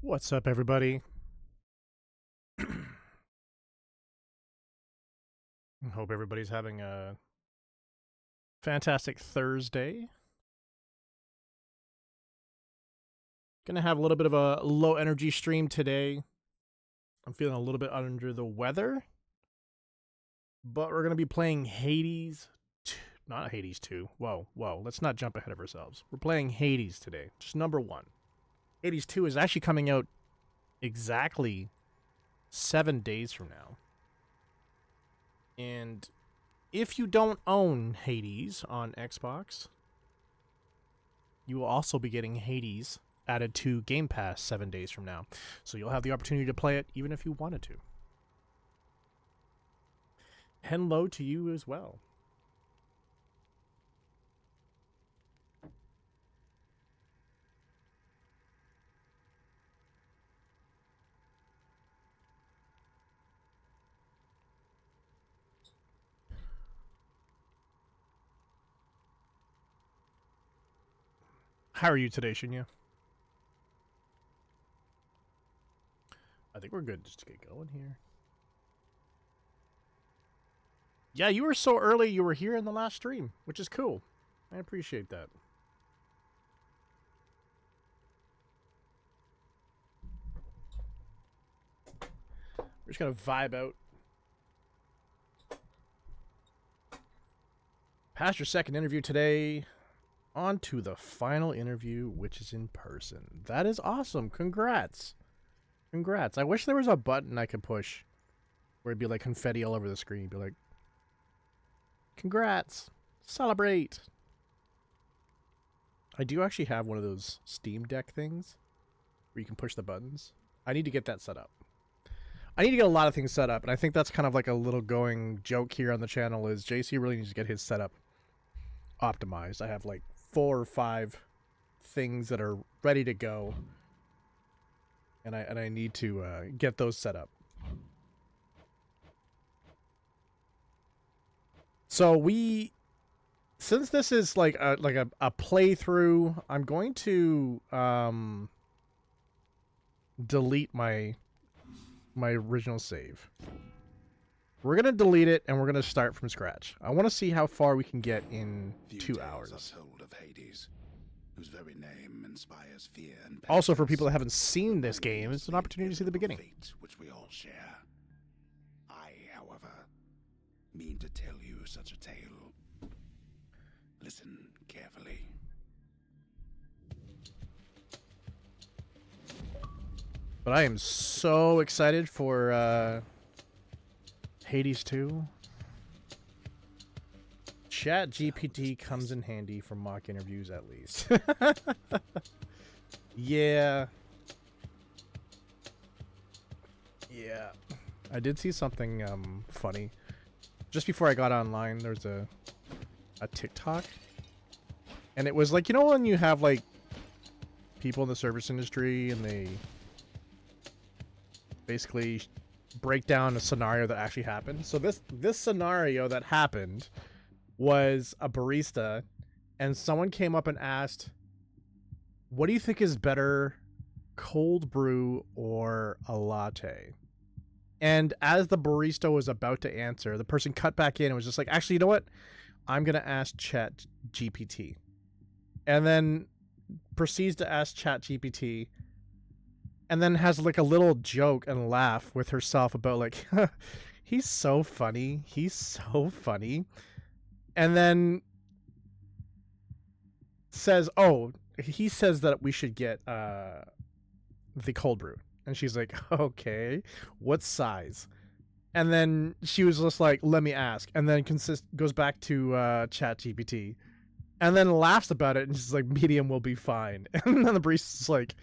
What's up, everybody? Hope everybody's having a fantastic Thursday. Gonna have a little bit of a low energy stream today. I'm feeling a little bit under the weather, but we're gonna be playing Hades. Not Hades 2. Whoa, let's not jump ahead of ourselves. We're playing Hades today, just number 1. Hades 2 is actually coming out exactly 7 days from now. And if you don't own Hades on Xbox, you will also be getting Hades added to Game Pass 7 days from now. So you'll have the opportunity to play it even if you wanted to. Hello to you as well. How are you today, Shinya? I think we're good just to get going here. Yeah, you were so early you were here in the last stream, which is cool. I appreciate that. We're just gonna vibe out. Past your second interview today. On to the final interview, which is in person. That is awesome. Congrats. Congrats. I wish there was a button I could push where it'd be like confetti all over the screen. Be like, congrats. Celebrate. I do actually have one of those Steam Deck things where you can push the buttons. I need to get that set up. I need to get a lot of things set up, and I think that's kind of like a little going joke here on the channel is JC really needs to get his setup optimized. I have like 4 or 5 things that are ready to go, and I need to get those set up. So since this is like a playthrough, I'm going to delete my original save. We're going to delete it, and we're going to start from scratch. I want to see how far we can get in 2 hours. Are told of Hades, whose very name inspires fear and also, for people that haven't seen this game, it's an opportunity to see the beginning. Which we all share. I, however, mean to tell you such a tale. Listen carefully. But I am so excited for Hades 2. ChatGPT comes in handy for mock interviews, at least. Yeah. I did see something funny. Just before I got online, there's a TikTok. And it was like, you know when you have like people in the service industry and they basically break down a scenario that actually happened. So this scenario that happened was a barista, and someone came up and asked, what do you think is better, cold brew or a latte? And as the barista was about to answer, the person cut back in and was just like, actually, you know what? I'm going to ask ChatGPT. And then proceeds to ask ChatGPT, and then has like a little joke and laugh with herself about like, he's so funny. He's so funny. And then says, oh, he says that we should get the cold brew. And she's like, okay, what size? And then she was just like, let me ask. And then goes back to ChatGPT. And then laughs about it, and she's like, medium will be fine. And then the barista's like,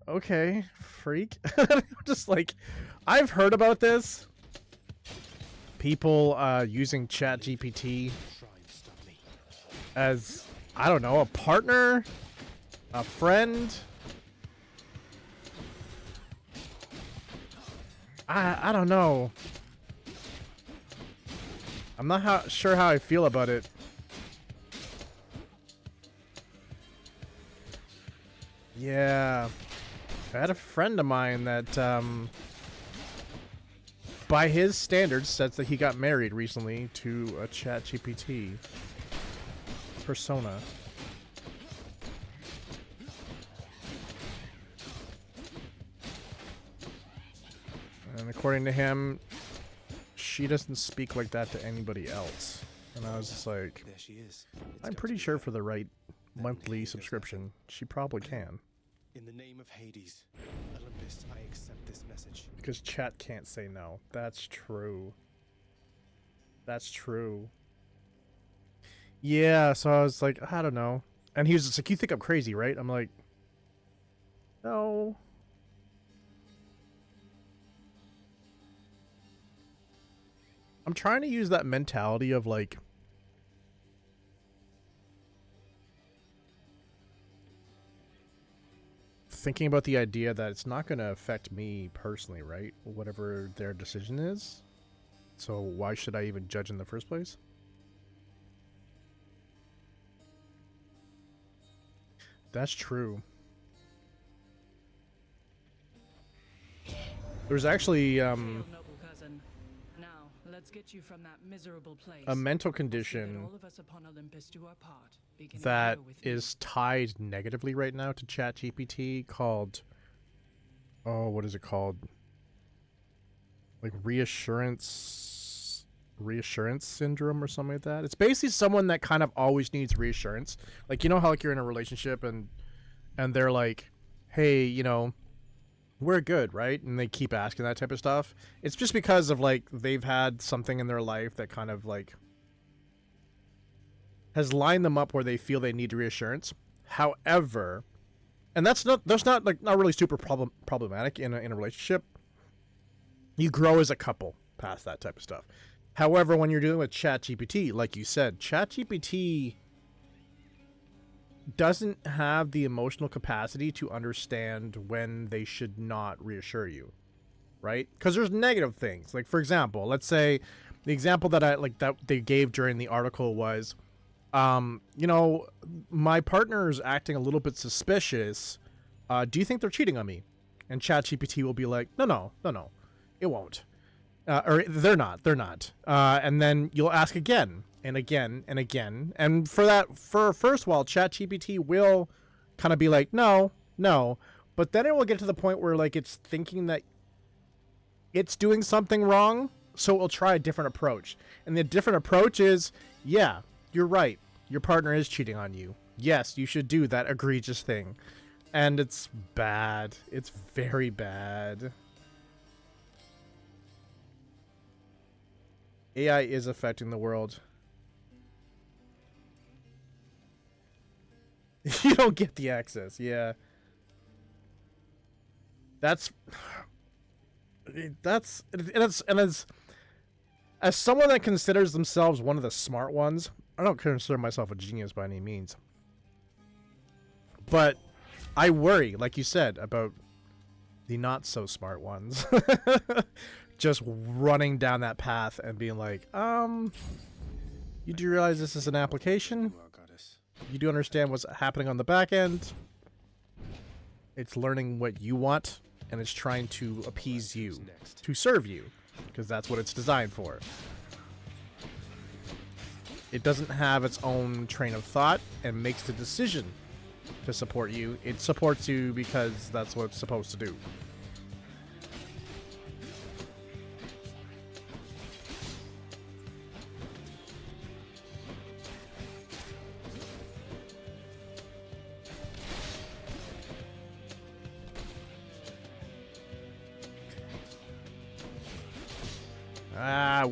okay, freak. Just like, I've heard about this. People using ChatGPT as, I don't know, a partner, a friend. I don't know. I'm not sure how I feel about it. Yeah. I had a friend of mine that, by his standards, says that he got married recently to a ChatGPT persona. And according to him, she doesn't speak like that to anybody else. And I was just like, there she is. I'm pretty sure for the right monthly subscription, she probably can. In the name of Hades, Olympus, I accept this message. Because chat can't say no. That's true. That's true. Yeah, so I was like, I don't know. And he was just like, you think I'm crazy, right? I'm like, no. I'm trying to use that mentality of like, thinking about the idea that it's not going to affect me personally, right? Whatever their decision is. So why should I even judge in the first place? That's true. There's actually Noble cousin. Now, let's get you from that miserable place. a mental I'll see that condition all of us upon Olympus do our part, beginning that here with me. is tied negatively right now to ChatGPT called, oh, what is it called? Like reassurance syndrome or something like that. It's basically someone that kind of always needs reassurance. Like, you know how like you're in a relationship and they're like, hey, you know, we're good, right? And they keep asking that type of stuff. It's just because of like they've had something in their life that kind of like has lined them up where they feel they need reassurance. However, and that's not really super problematic in a relationship. You grow as a couple past that type of stuff. However, when you're dealing with ChatGPT, like you said, ChatGPT doesn't have the emotional capacity to understand when they should not reassure you, right? Because there's negative things. Like, for example, let's say the example that they gave during the article was, you know, my partner is acting a little bit suspicious. Do you think they're cheating on me? And ChatGPT will be like, no, it won't. Or they're not. And then you'll ask again and again and again. And for first while, ChatGPT will kind of be like, no. But then it will get to the point where like it's thinking that it's doing something wrong, so it will try a different approach. And the different approach is, yeah, you're right. Your partner is cheating on you. Yes, you should do that egregious thing. And it's bad. It's very bad. AI is affecting the world. You don't get the access, yeah. That's as someone that considers themselves one of the smart ones, I don't consider myself a genius by any means. But I worry, like you said, about the not so smart ones. Just running down that path and being like, you do realize this is an application? You are goddess. You do understand what's happening on the back end? It's learning what you want, and it's trying to appease you, to serve you, because that's what it's designed for. It doesn't have its own train of thought and makes the decision to support you. It supports you because that's what it's supposed to do.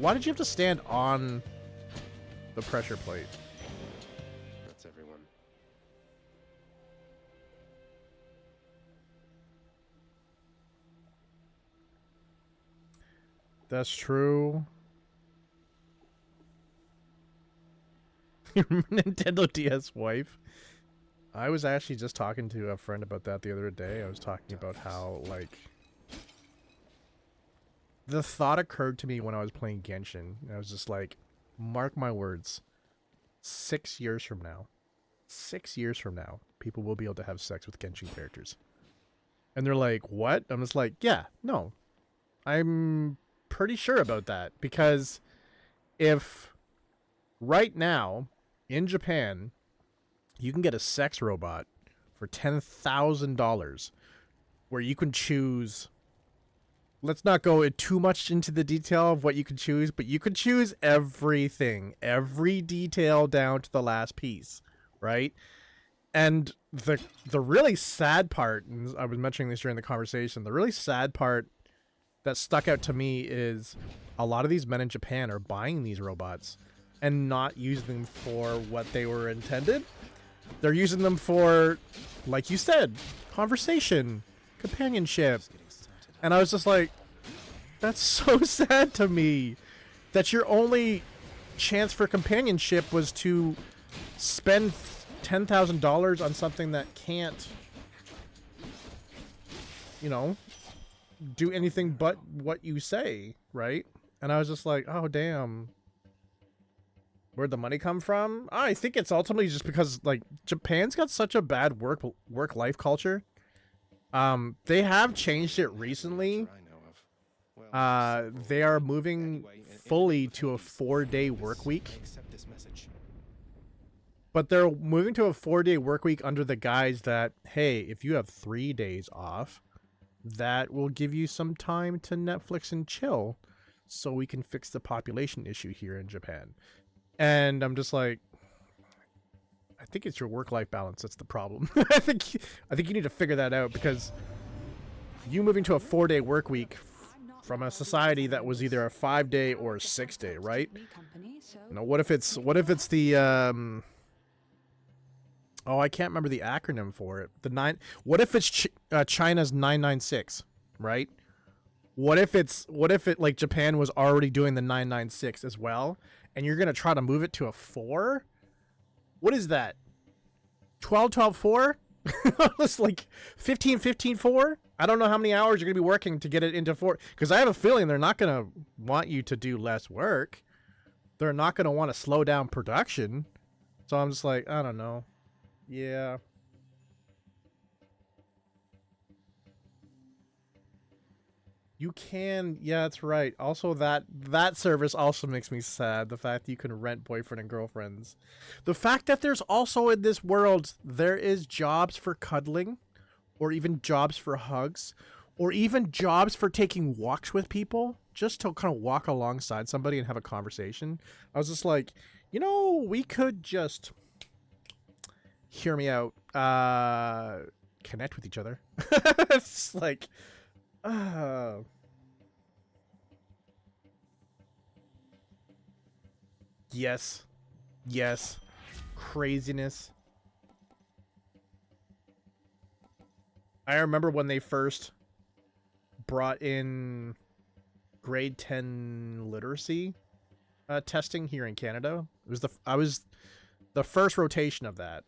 Why did you have to stand on the pressure plate? That's everyone. That's true. Your Nintendo DS wife. I was actually just talking to a friend about that the other day. I was talking about how, like, the thought occurred to me when I was playing Genshin. And I was just like, mark my words. 6 years from now, people will be able to have sex with Genshin characters. And they're like, what? I'm just like, yeah, no. I'm pretty sure about that. Because if right now in Japan, you can get a sex robot for $10,000 where you can choose. Let's not go too much into the detail of what you can choose, but you can choose everything, every detail down to the last piece, right? And the really sad part, and I was mentioning this during the conversation, the really sad part that stuck out to me is a lot of these men in Japan are buying these robots and not using them for what they were intended. They're using them for, like you said, conversation, companionship. And I was just like, that's so sad to me that your only chance for companionship was to spend $10,000 on something that can't, you know, do anything but what you say, right? And I was just like, oh, damn. Where'd the money come from? I think it's ultimately just because, like, Japan's got such a bad work-life culture. They have changed it recently. They are moving fully to a 4-day work week. But they're moving to a 4-day work week under the guise that, hey, if you have 3 days off, that will give you some time to Netflix and chill so we can fix the population issue here in Japan. And I'm just like, I think it's your work-life balance that's the problem. I think you need to figure that out, because you moving to a 4-day work week from a society that was either a 5-day or a 6-day, right? You know, what if it's the oh, I can't remember the acronym for it. What if it's China's 996, right? What if it like Japan was already doing the 996 as well, and you're gonna try to move it to a 4? What is that? 12, 12, 4? It's like 15, 15, 4? I don't know how many hours you're going to be working to get it into 4. Because I have a feeling they're not going to want you to do less work. They're not going to want to slow down production. So I'm just like, I don't know. Yeah. You can, yeah, that's right. Also, that service also makes me sad. The fact that you can rent boyfriend and girlfriends. The fact that there's also in this world, there is jobs for cuddling, or even jobs for hugs, or even jobs for taking walks with people, just to kind of walk alongside somebody and have a conversation. I was just like, you know, we could just, hear me out, connect with each other. It's like, yes, craziness. I remember when they first brought in grade 10 literacy testing here in Canada. I was the first rotation of that.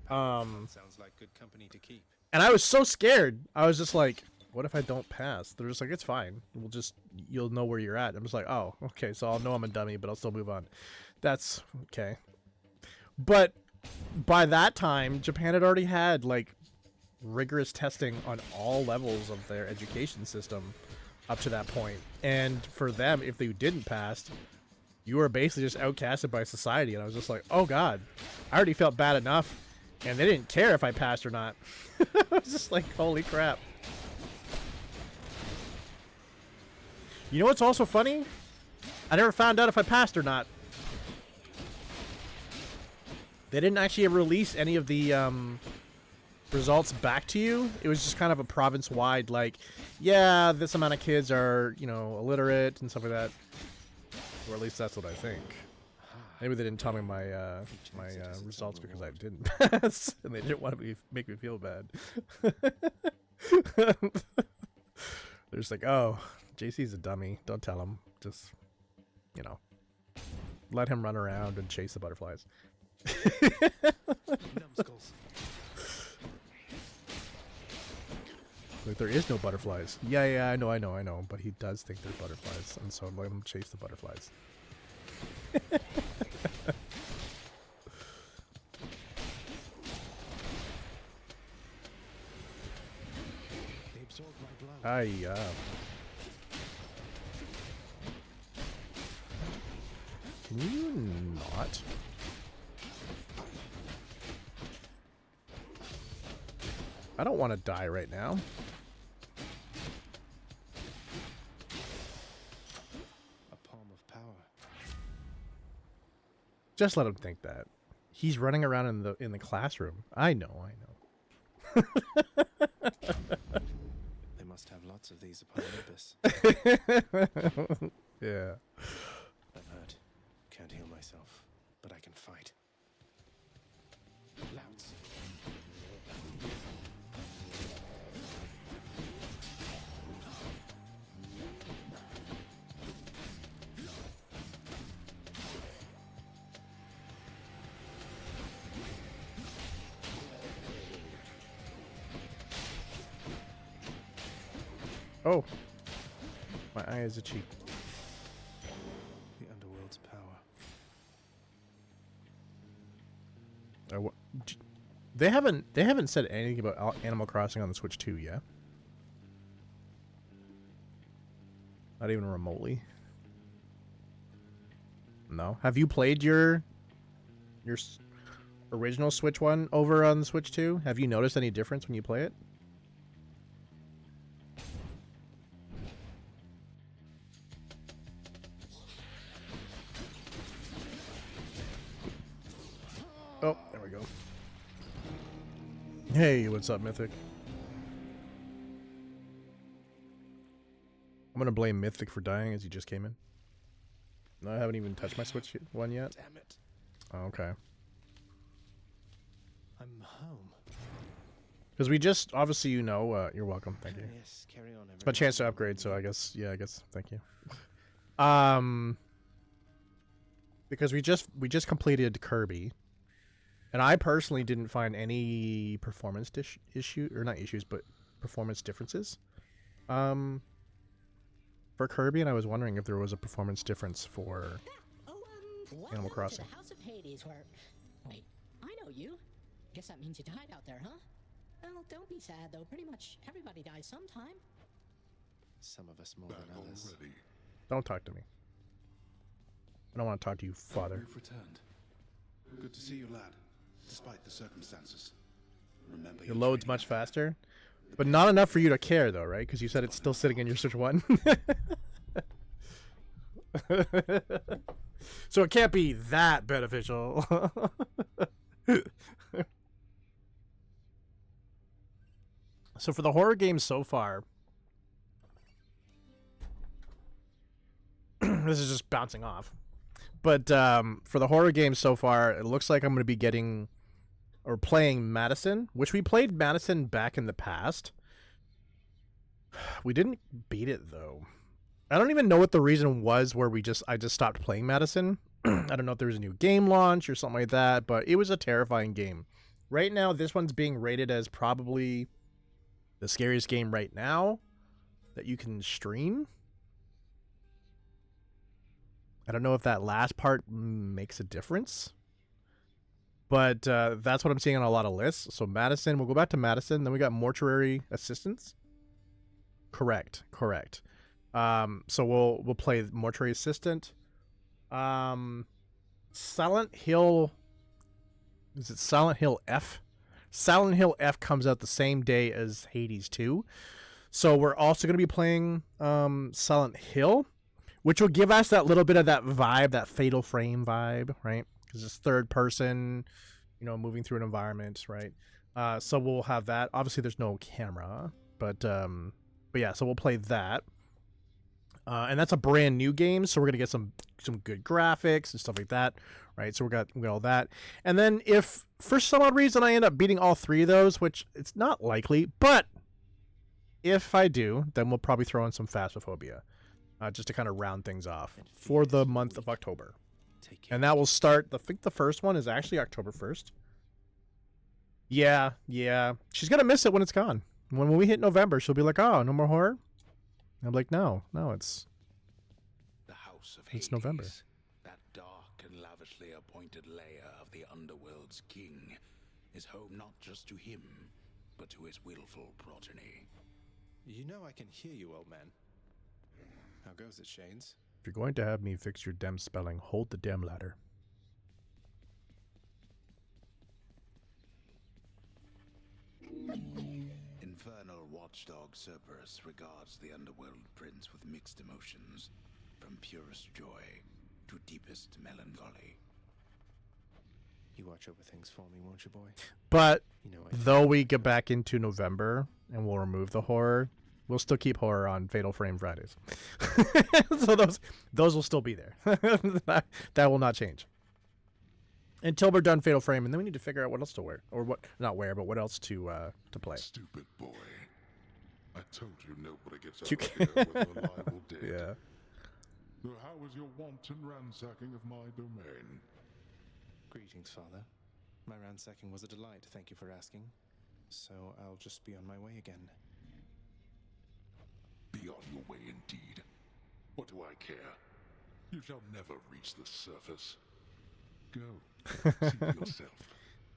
Sounds like good company to keep. And I was so scared. I was just like, what if I don't pass? They're just like, it's fine. You'll know where you're at. I'm just like, oh, okay, so I'll know I'm a dummy, but I'll still move on. That's okay. But by that time, Japan had already had like rigorous testing on all levels of their education system up to that point. And for them, if they didn't pass, you were basically just outcasted by society. And I was just like, oh God, I already felt bad enough. And they didn't care if I passed or not. I was just like, holy crap. You know what's also funny? I never found out if I passed or not. They didn't actually release any of the results back to you. It was just kind of a province-wide, like, yeah, this amount of kids are, you know, illiterate and stuff like that. Or at least that's what I think. Maybe they didn't tell me my results because I didn't pass, and they didn't want to make me feel bad. They're just like, oh, JC's a dummy. Don't tell him. Just, you know, let him run around and chase the butterflies. Numbskulls. Like, there is no butterflies. Yeah, I know. But he does think they're butterflies, and so let him chase the butterflies. Can you not? I don't want to die right now. A palm of power. Just let him think that. He's running around in the classroom. I know. They must have lots of these upon Olympus. Yeah. I'm hurt. Can't heal myself, but I can fight. Louts. Oh. My eye is itchy. The underworld's power. They haven't said anything about Animal Crossing on the Switch 2 yet. Not even remotely. No. Have you played your original Switch one over on the Switch 2? Have you noticed any difference when you play it? Oh, there we go. Hey, what's up, Mythic? I'm gonna blame Mythic for dying as he just came in. No, I haven't even touched my Switch one yet. Damn it. Oh, okay. I'm home. Because we just, obviously, you know, you're welcome. Thank you. Yes, carry on. It's my chance to upgrade, so I guess, thank you. Because we just completed Kirby, and I personally didn't find any performance not issues, but performance differences. For Kirby, and I was wondering if there was a performance difference for Animal Crossing. To the House of Hades, where... Wait, I know you. Guess that means you died out there, huh? Well, don't be sad, though. Pretty much everybody dies sometime. Some of us more than others. Don't talk to me. I don't want to talk to you, father. You've returned. Good to see you, lad. Despite the circumstances. Remember Your load's much faster, but not enough for you to care, though, right? Because you said it's still sitting in your Switch 1. So it can't be that beneficial. So for the horror games so far, this is just bouncing off. But for the horror games so far, it looks like I'm going to be getting or playing Madison, which we played Madison back in the past. We didn't beat it, though. I don't even know what the reason was where I just stopped playing Madison. I don't know if there was a new game launch or something like that, but it was a terrifying game. Right now, this one's being rated as probably the scariest game right now that you can stream. I don't know if that last part makes a difference, but that's what I'm seeing on a lot of lists. So Madison, we'll go back to Madison. Then we got Mortuary Assistance. Correct. So we'll play Mortuary Assistant. Silent Hill. Is it Silent Hill F? Silent Hill F comes out the same day as Hades 2. So we're also going to be playing Silent Hill, which will give us that little bit of that vibe, that Fatal Frame vibe, right? Because it's third person, moving through an environment, right? So we'll have that. Obviously, there's no camera, but yeah, so we'll play that. And that's a brand new game, so we're gonna get some good graphics and stuff like that, right? So we got all that. And then if for some odd reason I end up beating all three of those, which it's not likely, but if I do, then we'll probably throw in some Phasmophobia, just to kind of round things off for the month of October. And that will start. I think the first one is actually October 1st. Yeah. She's gonna miss it when it's gone. When we hit November, she'll be like, "Oh, no more horror." I'm like, no, it's The House of Hades, November. that dark and lavishly appointed lair of the underworld's king, is home not just to him, but to his willful progeny. You know I can hear you, old man. How goes it, Shades? If you're going to have me fix your dem spelling, hold the dem ladder. Infernal watchdog Cerberus regards the underworld prince with mixed emotions, from purest joy to deepest melancholy. You watch over things for me, won't you, boy? But You know though we get back into November and we'll remove the horror, we'll still keep horror on Fatal Frame Fridays. So those will still be there. That will not change until we're done Fatal Frame, and then we need to figure out what else to wear, or what not wear, but what else to play. Stupid boy. I told you nobody gets You out of here whether alive or dead. Yeah. So how was your wanton ransacking of my domain? Greetings, Father. My ransacking was a delight, thank you for asking. So I'll just be on my way again. Be on your way indeed. What do I care? You shall never reach the surface. Go. See for yourself.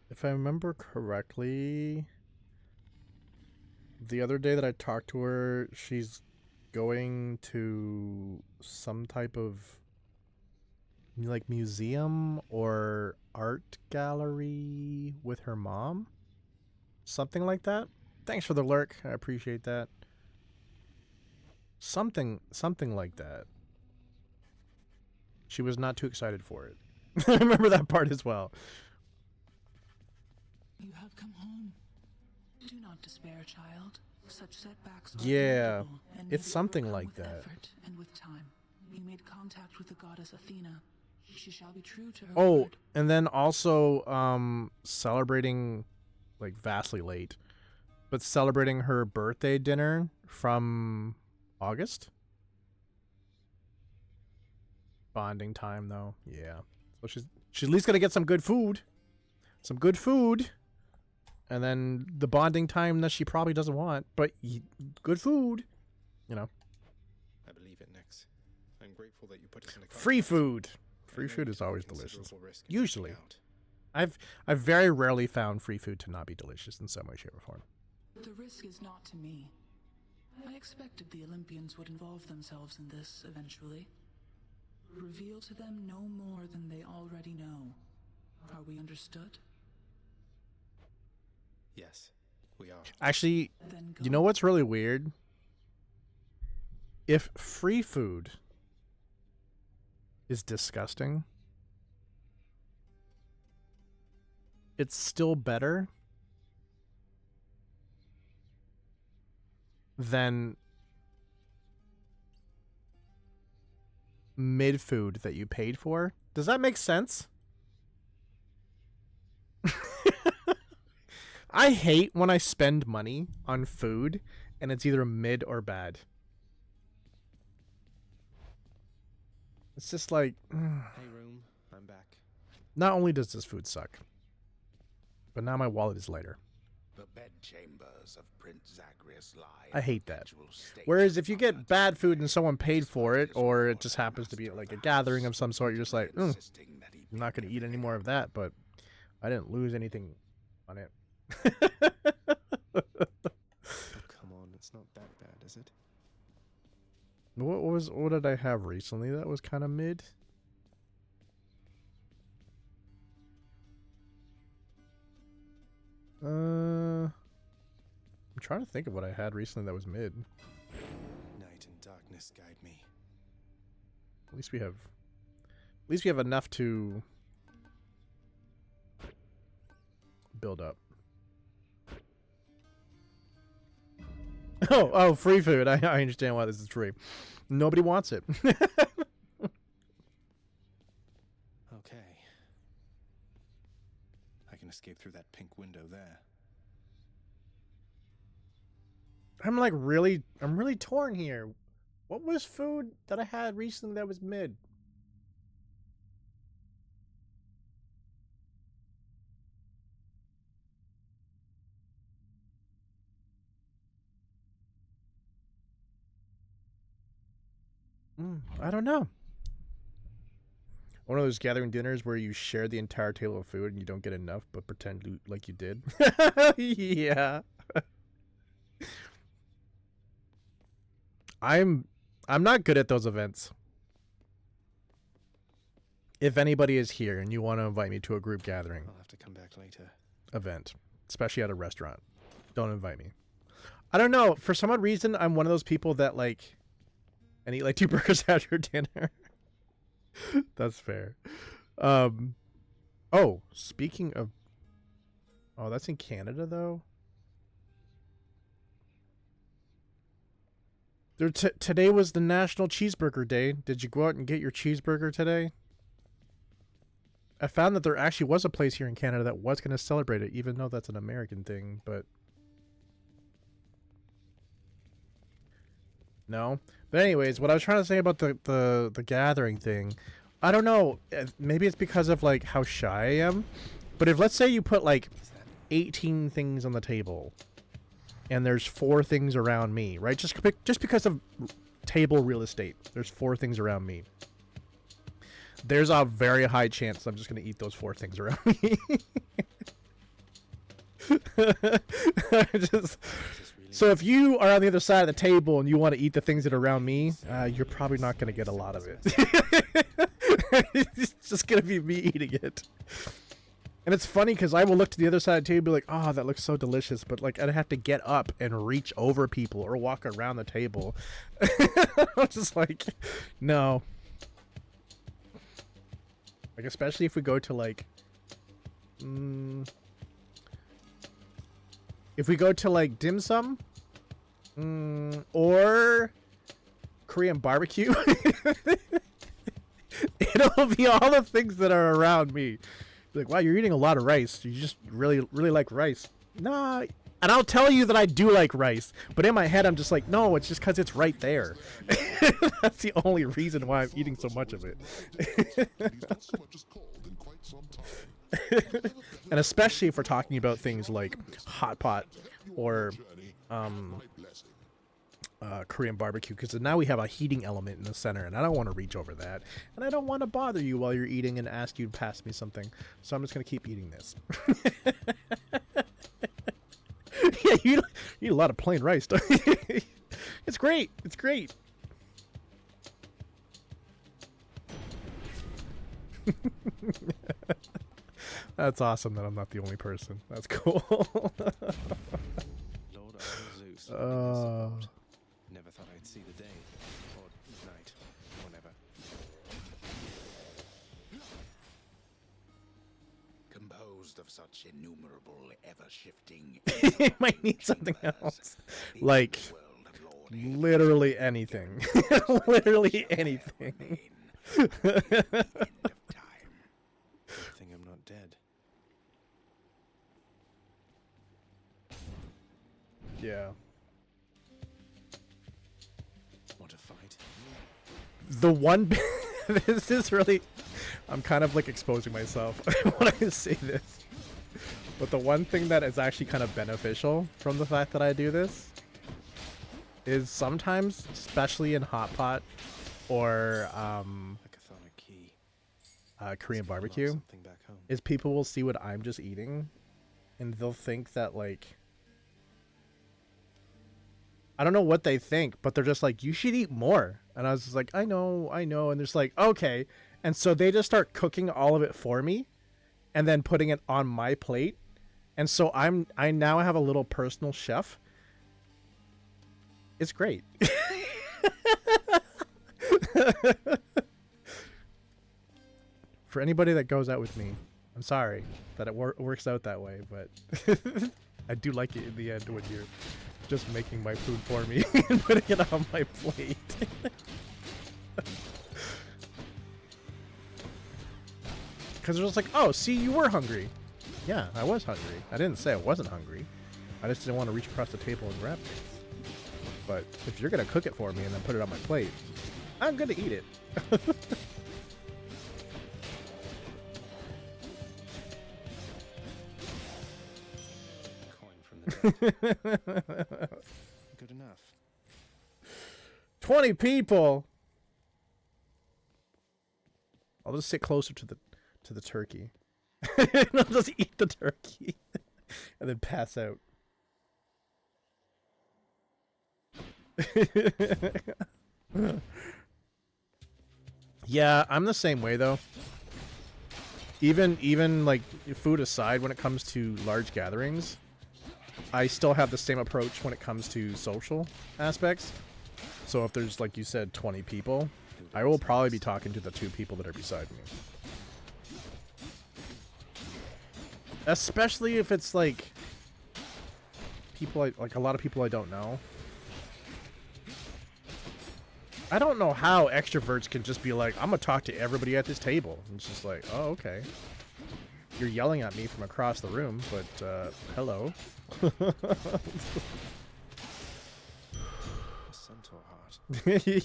If I remember correctly, the other day that I talked to her, she's going to some type of like museum or art gallery with her mom. Something like that. Thanks for the lurk. I appreciate that. Something like that. She was not too excited for it. I remember that part as well. You have come home. Do not despair, child. Such setbacks are Yeah, inevitable and it's may be something overcome like with that. effort and with time. You made contact with the goddess Athena. She shall be true to her Oh, word. and then also celebrating, like vastly late, but celebrating her birthday dinner from August. Bonding time though. Yeah. So she's at least gonna get some good food. Some good food. And then the bonding time that she probably doesn't want, but good food. You know. I believe it, Nex. I'm grateful that you put us in a Free contact. food. I Free know food you is took always considerable delicious. risk in Usually. reaching out. I've very rarely found free food to not be delicious in some way, shape, or form. The risk is not to me. I expected the Olympians would involve themselves in this eventually. Reveal to them no more than they already know. Are we understood? Yes, we are. Actually, Then go. you know what's really weird? If free food is disgusting, it's still better than mid food that you paid for. Does that make sense? I hate when I spend money on food and it's either mid or bad. It's just like, Hey, room. I'm back. not only does this food suck, but now my wallet is lighter. The bedchambers of Prince Zagreus lie. I hate that. perpetual state Whereas of if you get uncertainty. bad food and someone paid for it, Despite his or it reward just and happens to be master like a the gathering house, of some sort, you're just like, insisting that he I'm not pick going to eat any everything more up. of that, but I didn't lose anything on it. Oh, come on. It's not that bad, is it? What did I have recently that was kind of mid? I'm trying to think of what I had recently that was mid. Night and darkness guide me. At least we have enough to build up. Oh, free food. I understand why this is free. Nobody wants it. Okay. I can escape through that pink window there. I'm really torn here. What was food that I had recently that was mid? I don't know. One of those gathering dinners where you share the entire table of food and you don't get enough, but pretend like you did. Yeah. I'm not good at those events. If anybody is here and you want to invite me to a group gathering I'll have to come back later. event, especially at a restaurant, don't invite me. I don't know. For some odd reason, I'm one of those people that like and eat like 2 burgers after dinner. That's fair. Oh, speaking of, oh, that's in Canada though. Today was the National Cheeseburger Day. Did you go out and get your cheeseburger today? I found that there actually was a place here in Canada that was going to celebrate it, even though that's an American thing, but no. But anyways, what I was trying to say about the gathering thing, I don't know. Maybe it's because of like how shy I am. But if let's say you put like 18 things on the table, and there's 4 things around me, right? Just because of table real estate, there's 4 things around me. There's a very high chance I'm just going to eat those 4 things around me. So if you are on the other side of the table and you want to eat the things that are around me, you're probably not going to get a lot of it. It's just going to be me eating it. And it's funny because I will look to the other side of the table and be like, oh, that looks so delicious. But like I'd have to get up and reach over people or walk around the table. I'm just like, no. Like, especially if we go to like, if we go to like dim sum, or Korean barbecue, it'll be all the things that are around me. Like, wow, you're eating a lot of rice. You just really like rice. Nah, and I'll tell you that I do like rice, but in my head I'm just like, no, it's just because it's right there. That's the only reason why I'm eating so much of it. And especially if we're talking about things like hot pot or Korean barbecue, because now we have a heating element in the center, and I don't want to reach over that, and I don't want to bother you while you're eating and ask you to pass me something, so I'm just gonna keep eating this. Yeah, you eat a lot of plain rice, don't you? It's great. It's great. That's awesome that I'm not the only person. That's cool. Lord Uncle Zeus. Never thought I'd see the day, or night, or never. Composed of such innumerable, ever-shifting... You might need something else. Like, literally anything. Literally anything. End of time. Good thing I'm not dead. Yeah. What a fight. The one... This is really... I'm kind of like exposing myself when I say this. But the one thing that is actually kind of beneficial from the fact that I do this is sometimes, especially in hot pot or A chthonic key. Korean Unlock barbecue, something back home. is people will see what I'm just eating and they'll think that like, I don't know what they think, but they're just like, you should eat more. And I was just like, I know. And they're just like, okay. And so they just start cooking all of it for me and then putting it on my plate. And so I now have a little personal chef. It's great. For anybody that goes out with me, I'm sorry that it works out that way, but I do like it in the end when you're just making my food for me and putting it on my plate. Because they're just like, oh, see, you were hungry. Yeah, I was hungry. I didn't say I wasn't hungry. I just didn't want to reach across the table and grab things. But if you're going to cook it for me and then put it on my plate, I'm going to eat it. Coin from the dead. Good enough. 20 people. I'll just sit closer to the turkey. And I'll just eat the turkey and then pass out. Yeah, I'm the same way though. Even like food aside, when it comes to large gatherings, I still have the same approach when it comes to social aspects. So if there's, like you said, 20 people, I will probably be talking to the 2 people that are beside me. Especially if it's like people like a lot of people I don't know. I don't know how extroverts can just be like, I'm gonna talk to everybody at this table. It's just like, oh, okay. You're yelling at me from across the room, but hello. Centaur heart.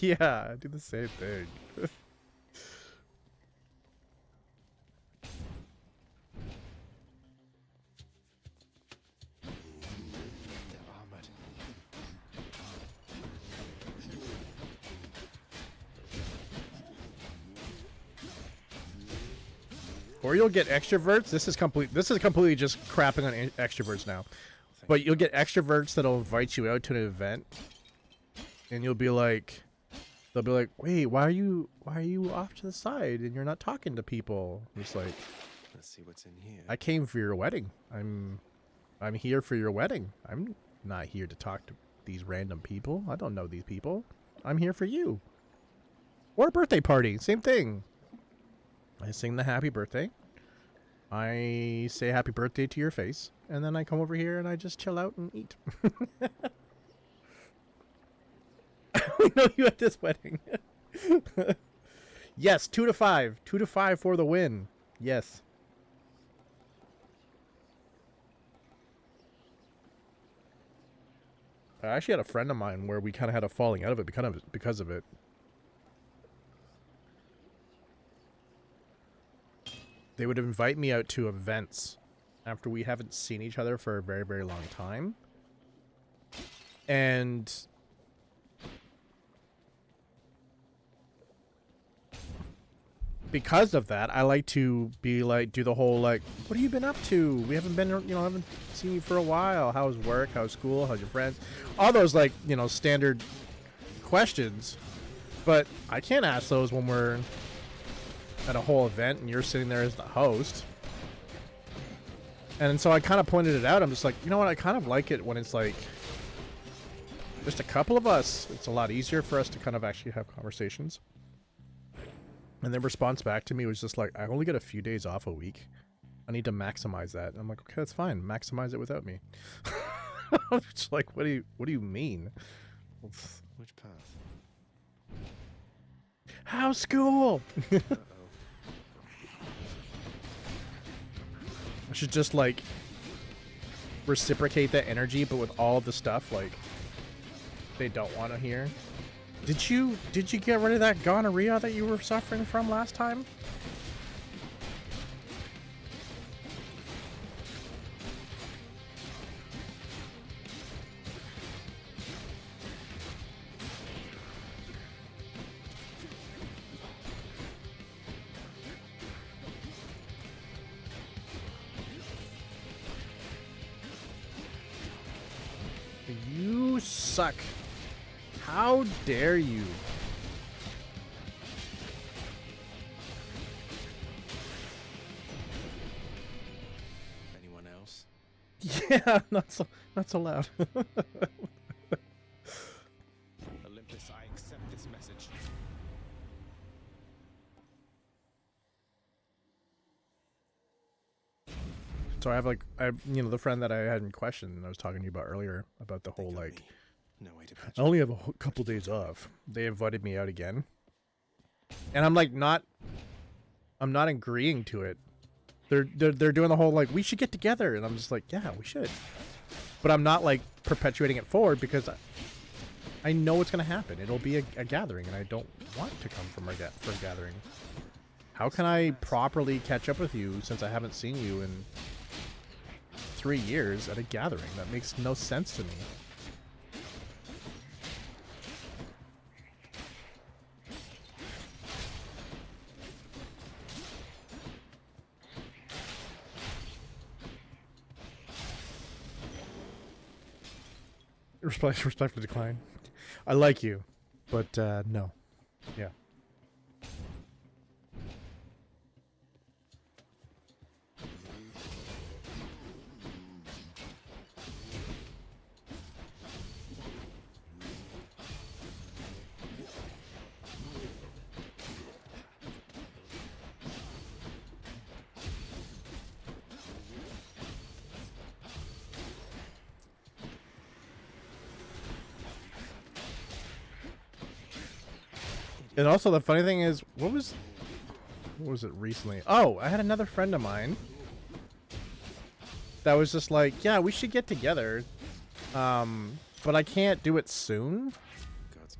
Yeah, I do the same thing. They're armored. Or you'll get extroverts. This is completely just crapping on extroverts now. But you'll get extroverts that'll invite you out to an event, and you'll be like, they'll be like, "Wait, why are you off to the side and you're not talking to people?" It's like, Let's see what's in here. I came for your wedding. I'm here for your wedding. I'm not here to talk to these random people. I don't know these people. I'm here for you. Or a birthday party, same thing. I sing the happy birthday. I say happy birthday to your face, and then I come over here and I just chill out and eat. We know you at this wedding. Yes, 2 to 5. 2 to 5 for the win. Yes. I actually had a friend of mine where we kind of had a falling out of it because of it. They would invite me out to events after we haven't seen each other for a very, very long time. And because of that, I like to be like, do the whole like, what have you been up to? We haven't been, haven't seen you for a while. How's work? How's school? How's your friends? All those like, standard questions. But I can't ask those when we're at a whole event and you're sitting there as the host. And so I kind of pointed it out. I'm just like, you know what? I kind of like it when it's like just a couple of us. It's a lot easier for us to kind of actually have conversations. And their response back to me was just like, I only get a few days off a week. I need to maximize that. And I'm like, okay, that's fine. Maximize it without me. I'm just like, what do you mean? Which path? How's school? I should just like reciprocate that energy, but with all the stuff like they don't want to hear. Did you get rid of that gonorrhea that you were suffering from last time? You suck. How dare you? Anyone else? Yeah, not so loud. Olympus, I accept this message. So I have the friend that I had in question and I was talking to you about earlier about the whole like, No way to patch I only have a couple days off. They invited me out again. And I'm like, I'm not agreeing to it. They're doing the whole like, we should get together. And I'm just like, yeah, we should. But I'm not like perpetuating it forward because I know what's going to happen. It'll be a gathering and I don't want to come for a gathering. How can I properly catch up with you since I haven't seen you in 3 years at a gathering? That makes no sense to me. Respectfully decline. I like you, but no. Yeah. And also the funny thing is, what was it recently? Oh, I had another friend of mine that was just like, yeah, we should get together, but I can't do it soon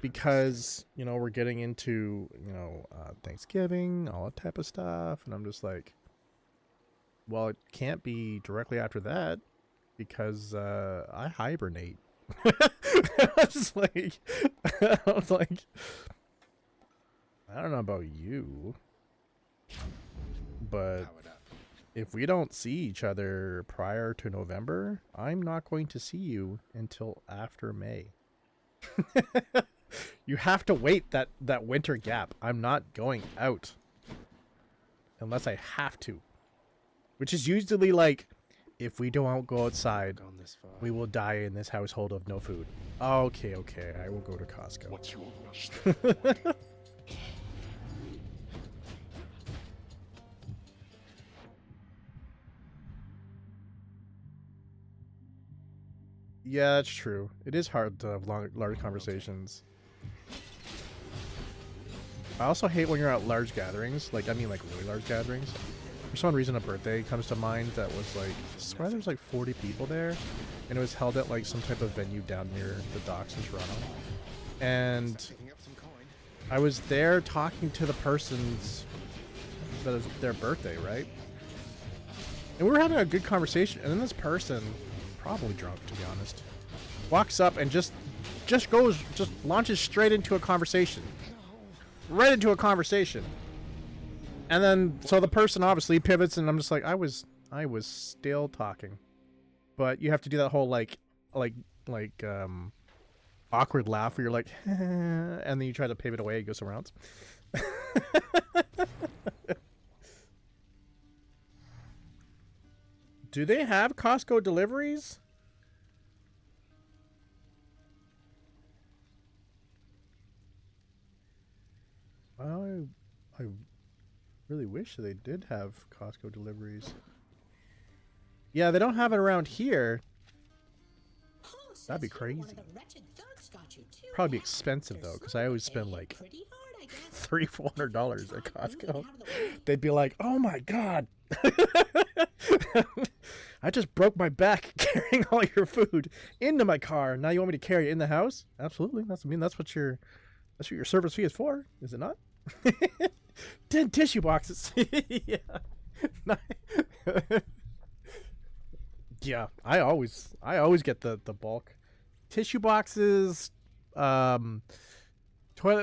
because, you know, we're getting into, you know, Thanksgiving, all that type of stuff, and I'm just like, well, it can't be directly after that because I hibernate. I was like, I don't know about you, but if we don't see each other prior to November, I'm not going to see you until after May. You have to wait that winter gap. I'm not going out unless I have to, which is usually like, if we don't go outside, we will die in this household of no food. Okay, I will go to Costco. What's your lust? Yeah, that's true. It is hard to have large conversations. I also hate when you're at large gatherings. Like, I mean, like, really large gatherings. For some reason, a birthday comes to mind that was, like, I swear there was, like, 40 people there. And it was held at, like, some type of venue down near the docks in Toronto. And I was there talking to the person's, that is their birthday, right? And we were having a good conversation. And then this person, probably drunk, to be honest, walks up and just launches straight into a conversation. Right into a conversation. And then, so the person obviously pivots, and I'm just like, I was still talking. But you have to do that whole, like, awkward laugh where you're like, and then you try to pivot away, it goes around. Do they have Costco deliveries? I really wish they did have Costco deliveries. Yeah, they don't have it around here. That'd be crazy. Probably be expensive though, because I always spend like $300-400 at Costco. They'd be like, "Oh my god, I just broke my back carrying all your food into my car. Now you want me to carry it in the house?" Absolutely. That's what your service fee is for, is it not? 10 tissue boxes. Yeah. Yeah, I always get the bulk tissue boxes, toilet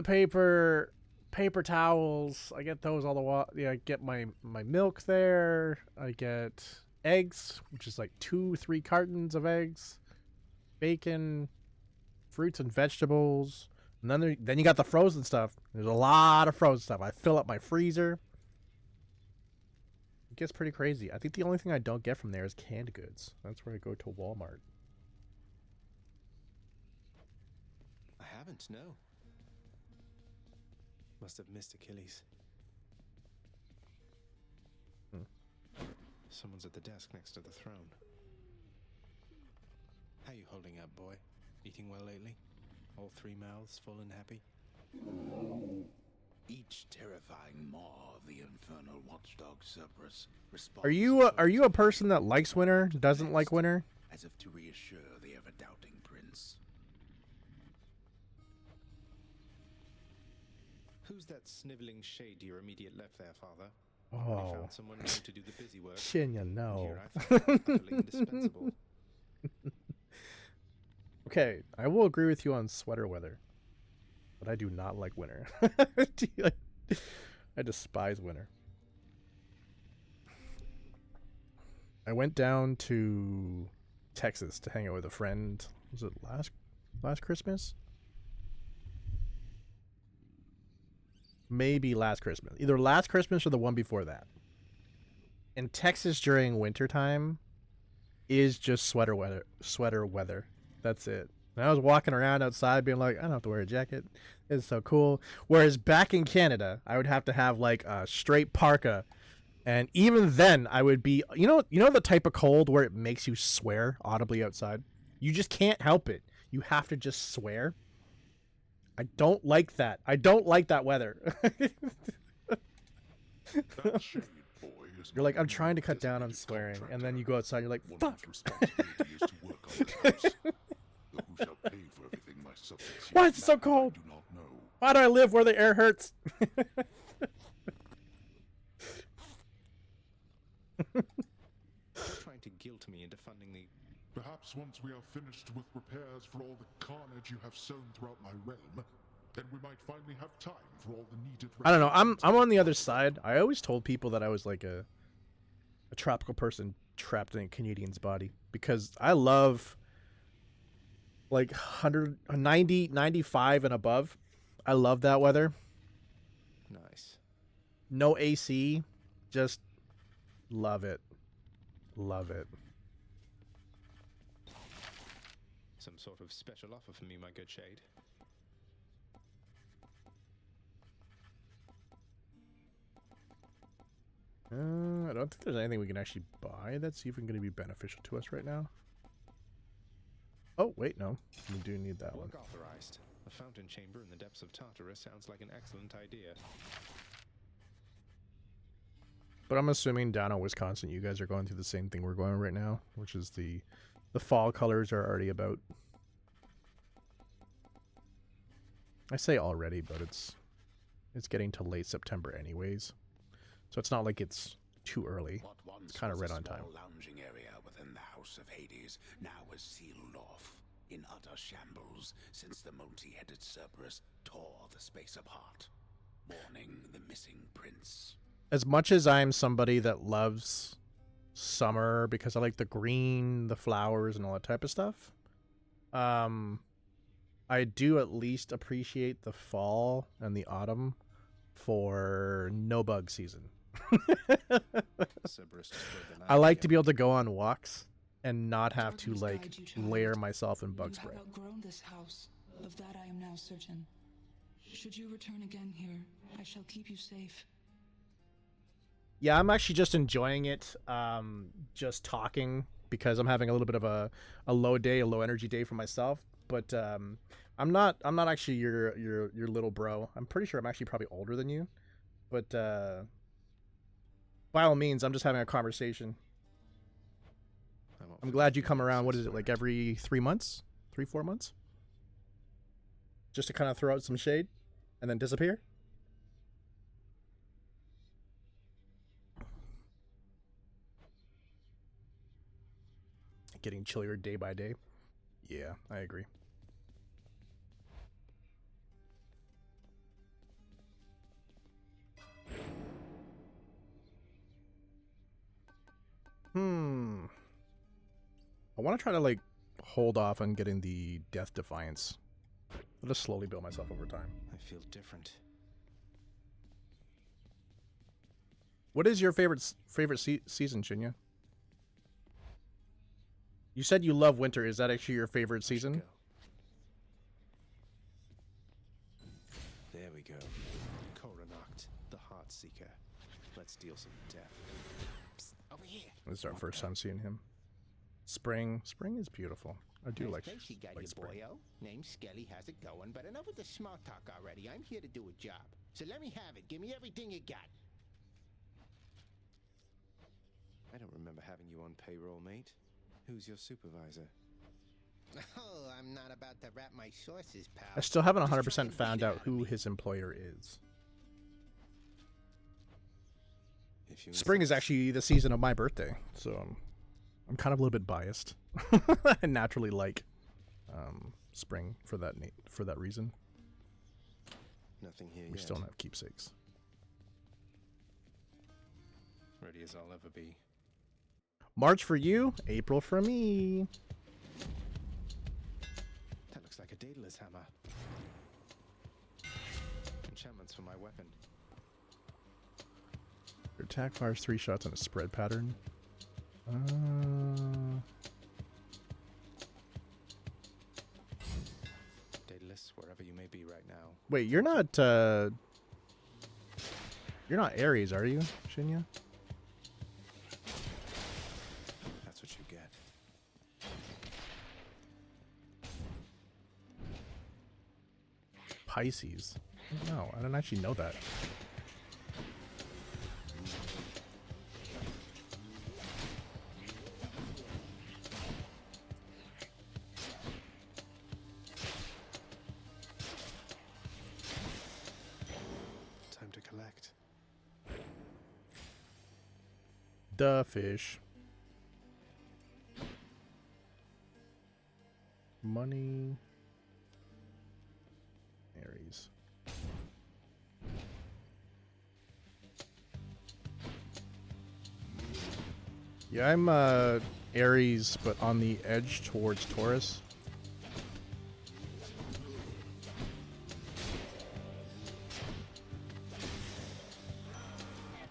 paper, paper towels. I get those all the while. Yeah, I get my milk there. I get eggs, which is like 2-3 cartons of eggs, bacon, fruits and vegetables. And then you got the frozen stuff. There's a lot of frozen stuff. I fill up my freezer. It gets pretty crazy. I think the only thing I don't get from there is canned goods. That's where I go to Walmart. I haven't, no. Must have missed Achilles. Someone's at the desk next to the throne. How you holding up, boy? Eating well lately? All 3 mouths full and happy? Each terrifying maw of the infernal watchdog Cerberus responds. Are you a person that likes winter, doesn't like winter? As if to reassure the ever-doubting prince. Who's that sniveling shade to your immediate left there, father? Oh, We found someone new to do the busy work. Shinya, no. Here I find you utterly indispensable. Okay, I will agree with you on sweater weather, but I do not like winter. I despise winter. I went down to Texas to hang out with a friend. Was it last Christmas? maybe last Christmas. Either last Christmas or the one before that. In Texas during wintertime is just sweater weather. That's it. And I was walking around outside being like, I don't have to wear a jacket. It's so cool. Whereas back in Canada, I would have to have like a straight parka. And even then I would be, you know the type of cold where it makes you swear audibly outside? You just can't help it. You have to just swear. I don't like that. I don't like that weather. That shade, boy, is You're like, not I'm trying to your cut down on designated swearing. And then contractor. you go outside, you're like, One fuck. whose responsibility is to work on this house. Though who shall pay for everything my subjects Why here is it so now, I cold? do not know. Why do I live where the air hurts? You're trying to guilt me into funding the... Perhaps once we are finished with repairs for all the carnage you have sown throughout my realm, then we might finally have time for all the needed... I don't know. I'm reparations on the and other side. I always told people that I was like a tropical person trapped in a Canadian's body because I love like 190, 95 and above. I love that weather. Nice. No AC, just love it. Love it. Some sort of special offer for me, my good shade. I don't think there's anything we can actually buy that's even going to be beneficial to us right now. Oh, wait, no. We do need that one. Work authorized. A fountain chamber in the depths of Tartarus sounds like an excellent idea. But I'm assuming down in Wisconsin, you guys are going through the same thing we're going right now, which is the fall colors are already about. I say already, but it's getting to late September anyways. So it's not like it's too early. What once It's kind of was right a on time. small lounging area within the House of Hades now is sealed off, in utter shambles, since the multi-headed Cerberus tore the space apart, warning the missing prince. As much as I'm somebody that loves summer because I like the green, the flowers, and all that type of stuff, I do at least appreciate the fall and the autumn for no bug season. Cerberus destroyed the I like to landscape. be able to go on walks and not have to Darkness like guide you, child. layer myself in bug You spray. have outgrown this house. Of that I am now certain. Should you return again here, I shall keep you safe. Yeah, I'm actually just enjoying it, just talking because I'm having a little bit of a low day, a low energy day for myself. But I'm not actually your little bro. I'm pretty sure I'm actually probably older than you. But by all means, I'm just having a conversation. I won't I'm forget glad you the come around. What nonsense is it, like word. every 3 months? 3-4 months? Just to kind of throw out some shade and then disappear? Getting chillier day by day. Yeah, I agree. I want to try to like hold off on getting the Death Defiance. I'll just slowly build myself over time. I feel different. What is your favorite season, Shinya? You said you love winter. Is that actually your favorite I should season? go. There we go. Coronacht, the Heart Seeker. Let's deal some death. Over here. This is our first time seeing him. Spring is beautiful. I do Nice like place you got like here, spring. boyo. Name Skelly has it going, but enough with the small talk already. I'm here to do a job. So let me have it. Give me everything you got. I don't remember having you on payroll, mate. Who's your supervisor? Oh, I'm not about to wrap my sources, pal. I still haven't Just try 100% and found beat it out of who me. his employer is. If you Spring is insist. actually the season of my birthday, so I'm kind of a little bit biased. I naturally like spring for that reason. Nothing here We yet. still don't have keepsakes. Ready as I'll ever be. March for you, April for me. That looks like a Daedalus hammer. enchantments for my weapon. Your attack fires 3 shots in a spread pattern. Daedalus, wherever you may be right now. Wait, you're not Ares, are you, Shinya? That's what you get. Pisces. No, I didn't actually know that. Time to collect. Duh, fish. Money. Aries. Yeah, I'm Aries, but on the edge towards Taurus.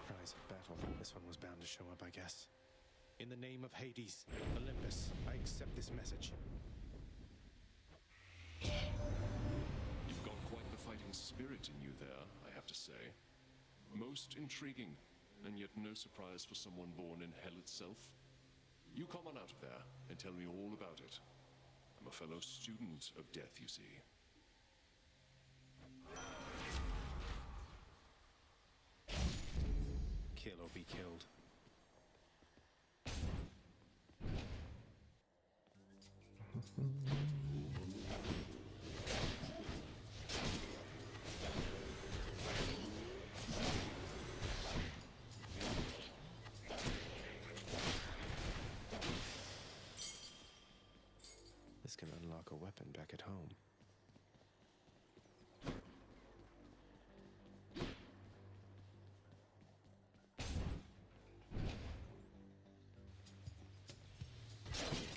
Cries of battle. This one was bound to show up, I guess. In the name of Hades, Olympus, I accept this message. You've got quite the fighting spirit in you there, I have to say. Most intriguing, and yet no surprise for someone born in hell itself. You come on out of there and tell me all about it. I'm a fellow student of death, you see. Kill or be killed. This can unlock a weapon back at home.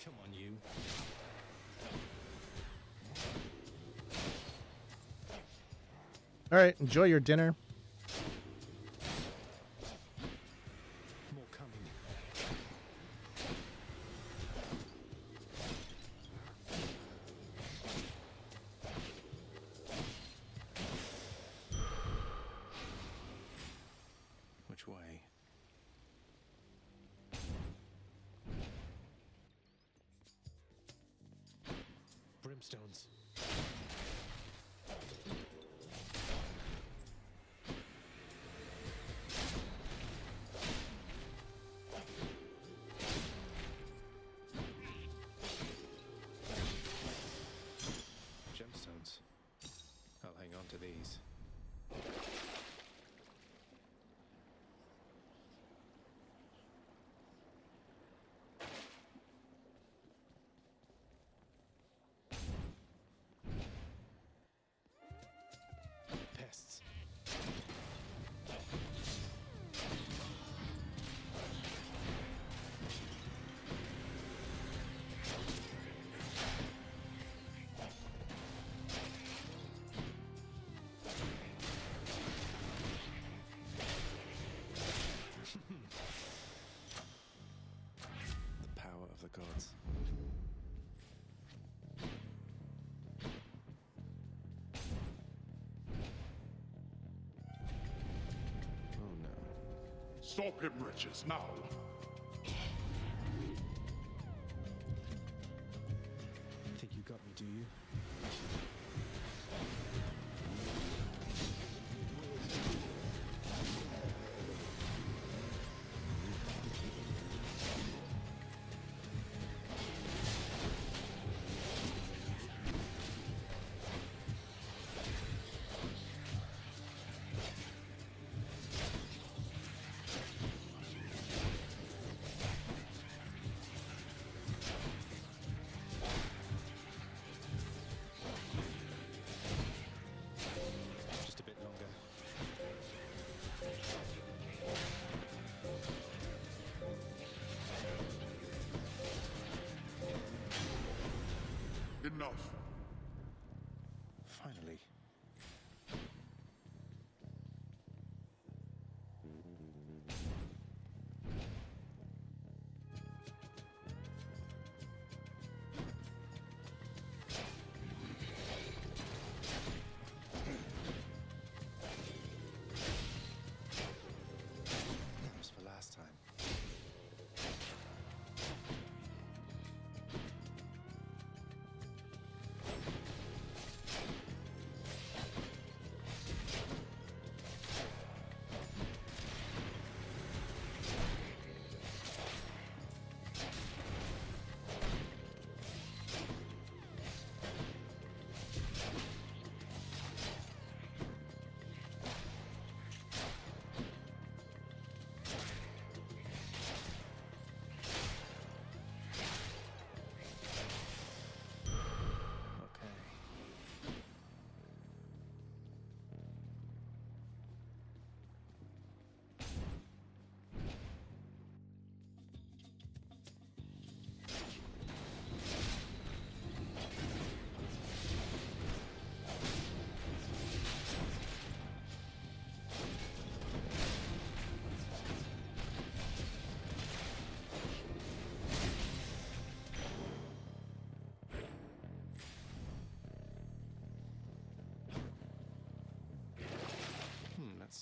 Come on, you. All right, enjoy your dinner. More coming. Which way? Brimstones. Gemstones. I'll hang on to these. Pests. The power of the gods. Oh no. Stop him, wretches, now! Think you got me, do you? Just a bit longer. Enough! Finally.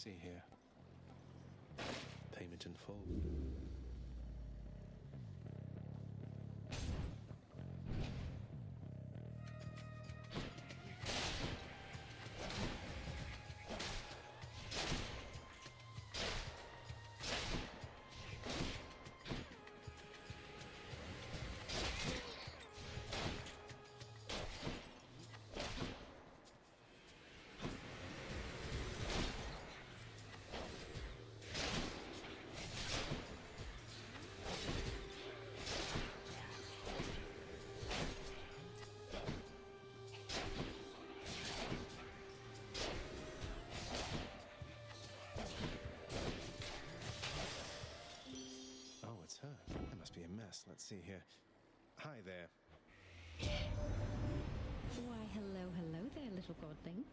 see here. Payment in full. Oh, it's her. There must be a mess. Let's see here. Hi there. Why, hello there, little godling.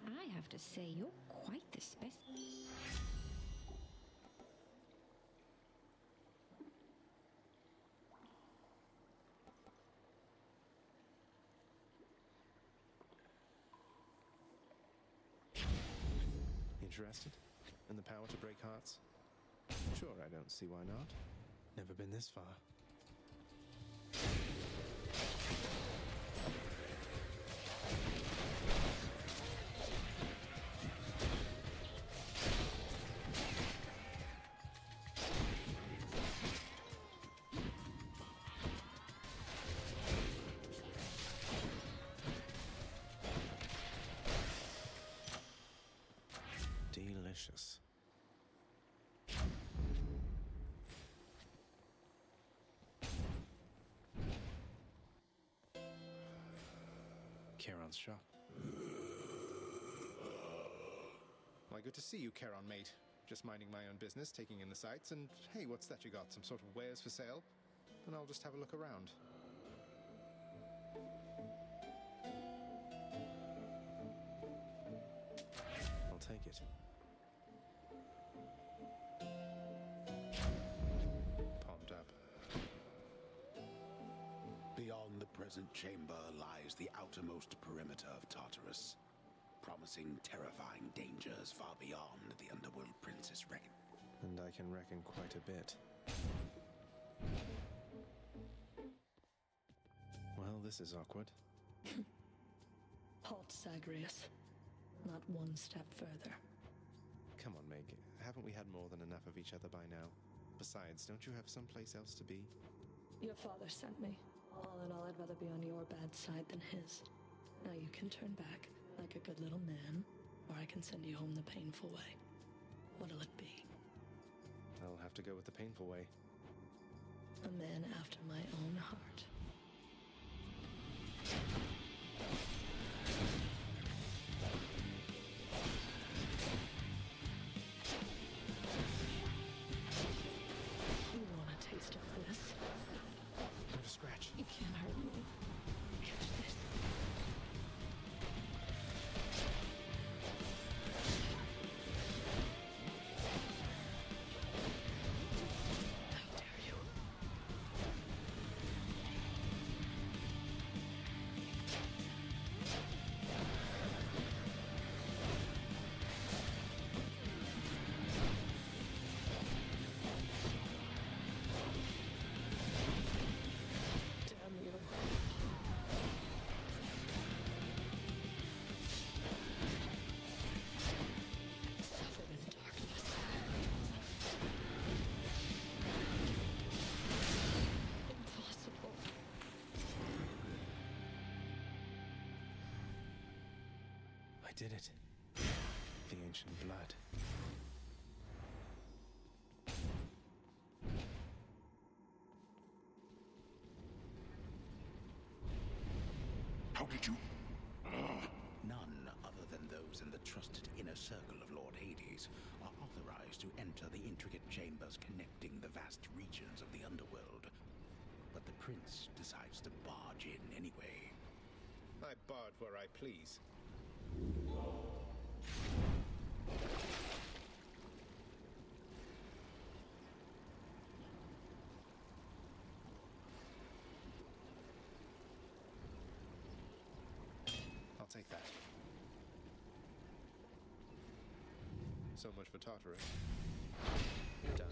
I have to say, you're quite the Interested? In the power to break hearts? Sure, I don't see why not. Never been this far. Delicious. Charon's shop. Why, good to see you, Charon, mate. Just minding my own business, taking in the sights, and hey, what's that you got? Some sort of wares for sale? Then I'll just have a look around. I'll take it. Palmed up. Beyond the present chamber lies the outermost perimeter of Tartarus, promising terrifying dangers far beyond the Underworld Prince's reckon. And I can reckon quite a bit. Well, this is awkward. Halt, Zagreus. Not one step further. Come on, Meg. Haven't we had more than enough of each other by now? Besides, don't you have someplace else to be? Your father sent me. All in all, I'd rather be on your bad side than his. Now you can turn back, like a good little man, or I can send you home the painful way. What'll it be? I'll have to go with the painful way. A man after my own heart. You want a taste of this? Not a scratch. You can't hurt me. Catch this. How dare you? Damn you. Suffer in darkness. Impossible. I did it. The ancient blood. How did you? None other than those in the trusted inner circle of Lord Hades are authorized to enter the intricate chambers connecting the vast regions of the underworld. But the prince decides to barge in anyway. I barge where I please. I'll take that. So much for Tartarus. Done.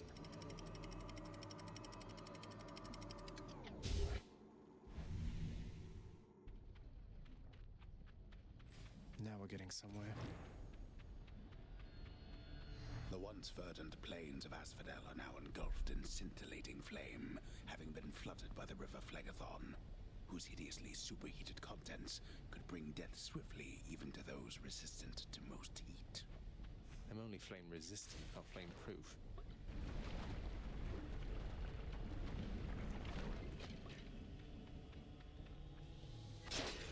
Now we're getting somewhere. The once verdant plains of Asphodel are now engulfed in scintillating flame, having been flooded by the river Phlegethon, whose hideously superheated contents could bring death swiftly even to those resistant to most heat. I'm only flame resistant, not flame proof.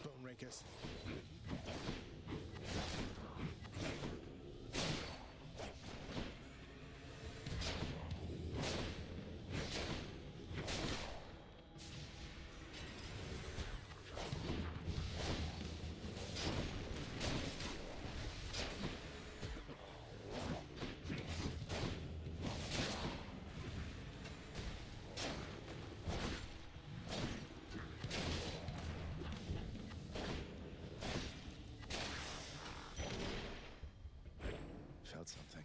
Bone rakers. Felt something.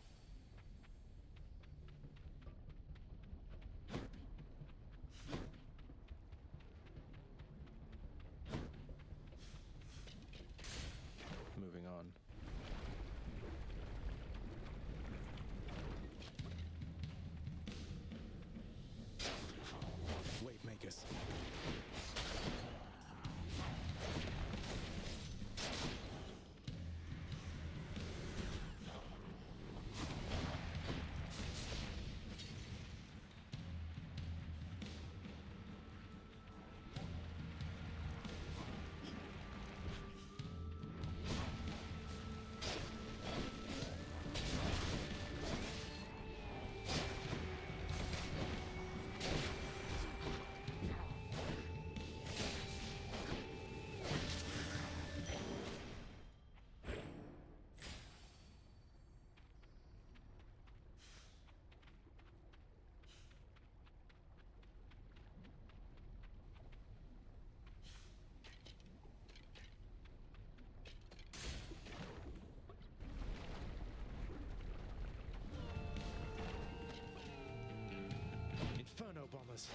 Moving on. Wave makers. Inferno bombers.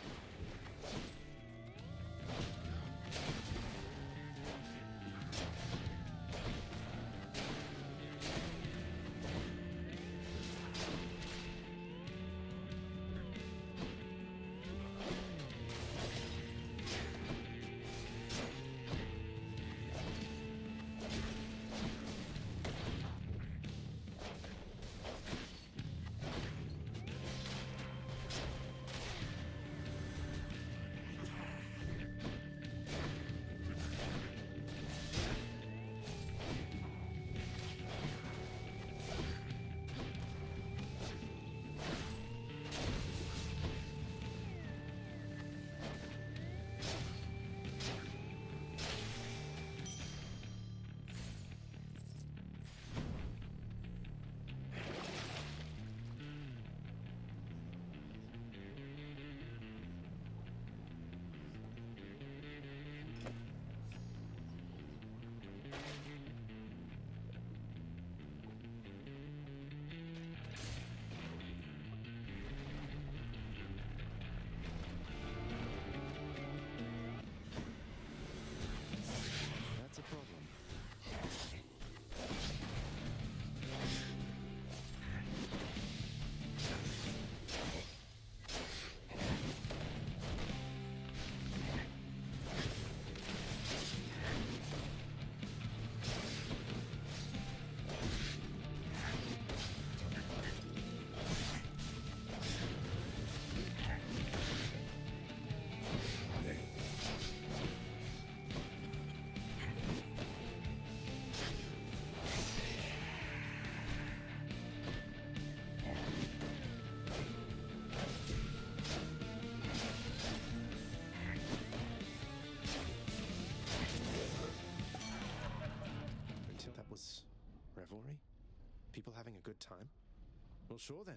That's a problem. Until that was revelry? People having a good time? Well, sure then.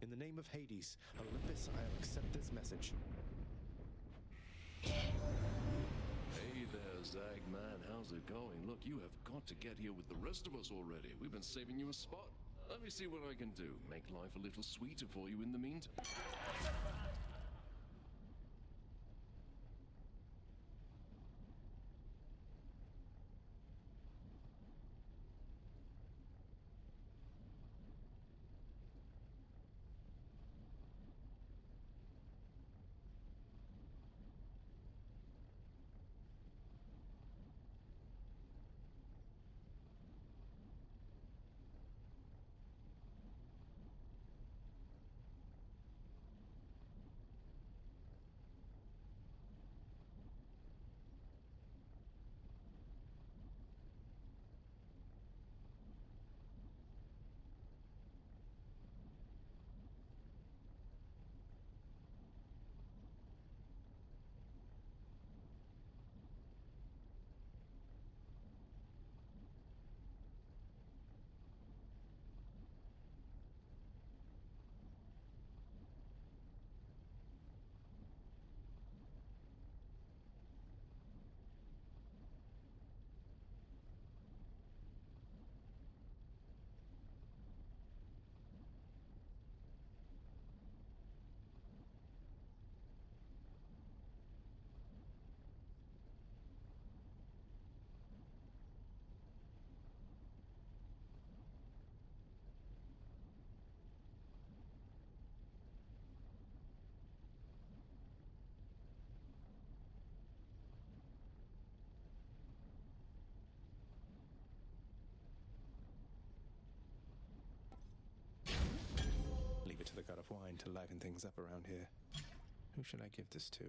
In the name of Hades, Olympus, I'll accept this message. Hey there, Zagman. How's it going? Look, you have got to get here with the rest of us already. We've been saving you a spot. Let me see what I can do. Make life a little sweeter for you in the meantime. Leave it to the god of wine to liven things up around here. Who should I give this to?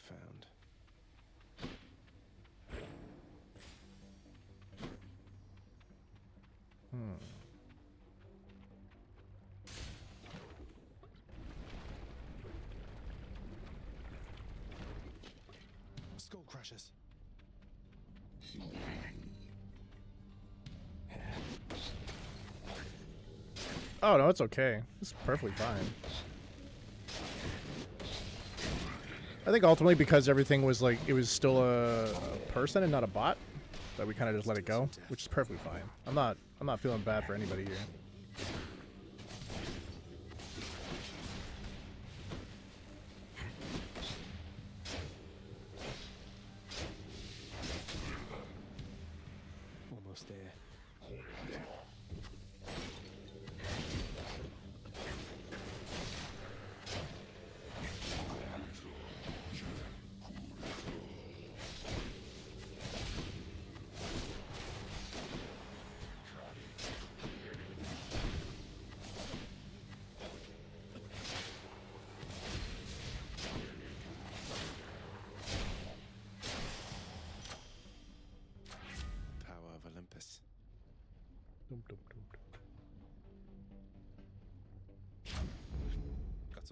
Found. Skull crushers. Oh no, it's okay. It's perfectly fine. I think ultimately because everything was like, it was still a person and not a bot, that we kind of just let it go, which is perfectly fine. I'm not feeling bad for anybody here. Almost there.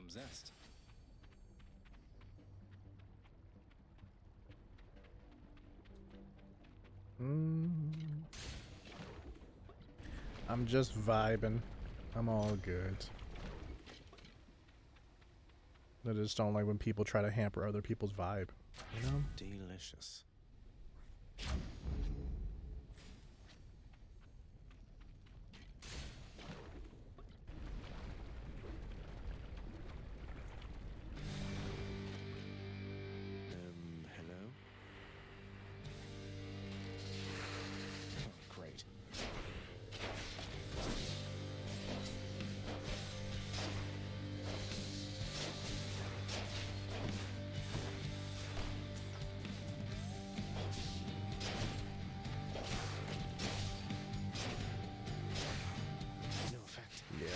some zest. I'm just vibing. I'm all good. I just don't like when people try to hamper other people's vibe. You know? Delicious. Hello? Oh, great. No effect. Yeah.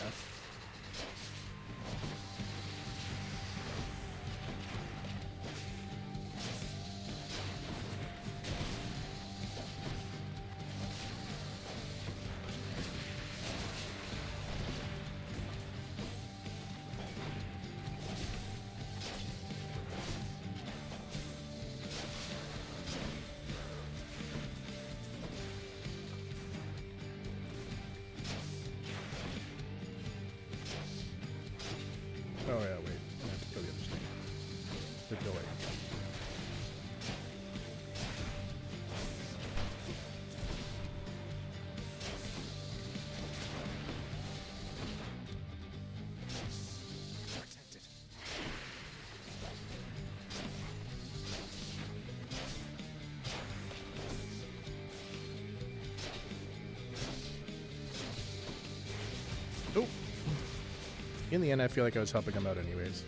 Oh yeah, wait. I have to kill the other snake. The delay. Protected. Oh. In the end, I feel like I was helping him out anyways.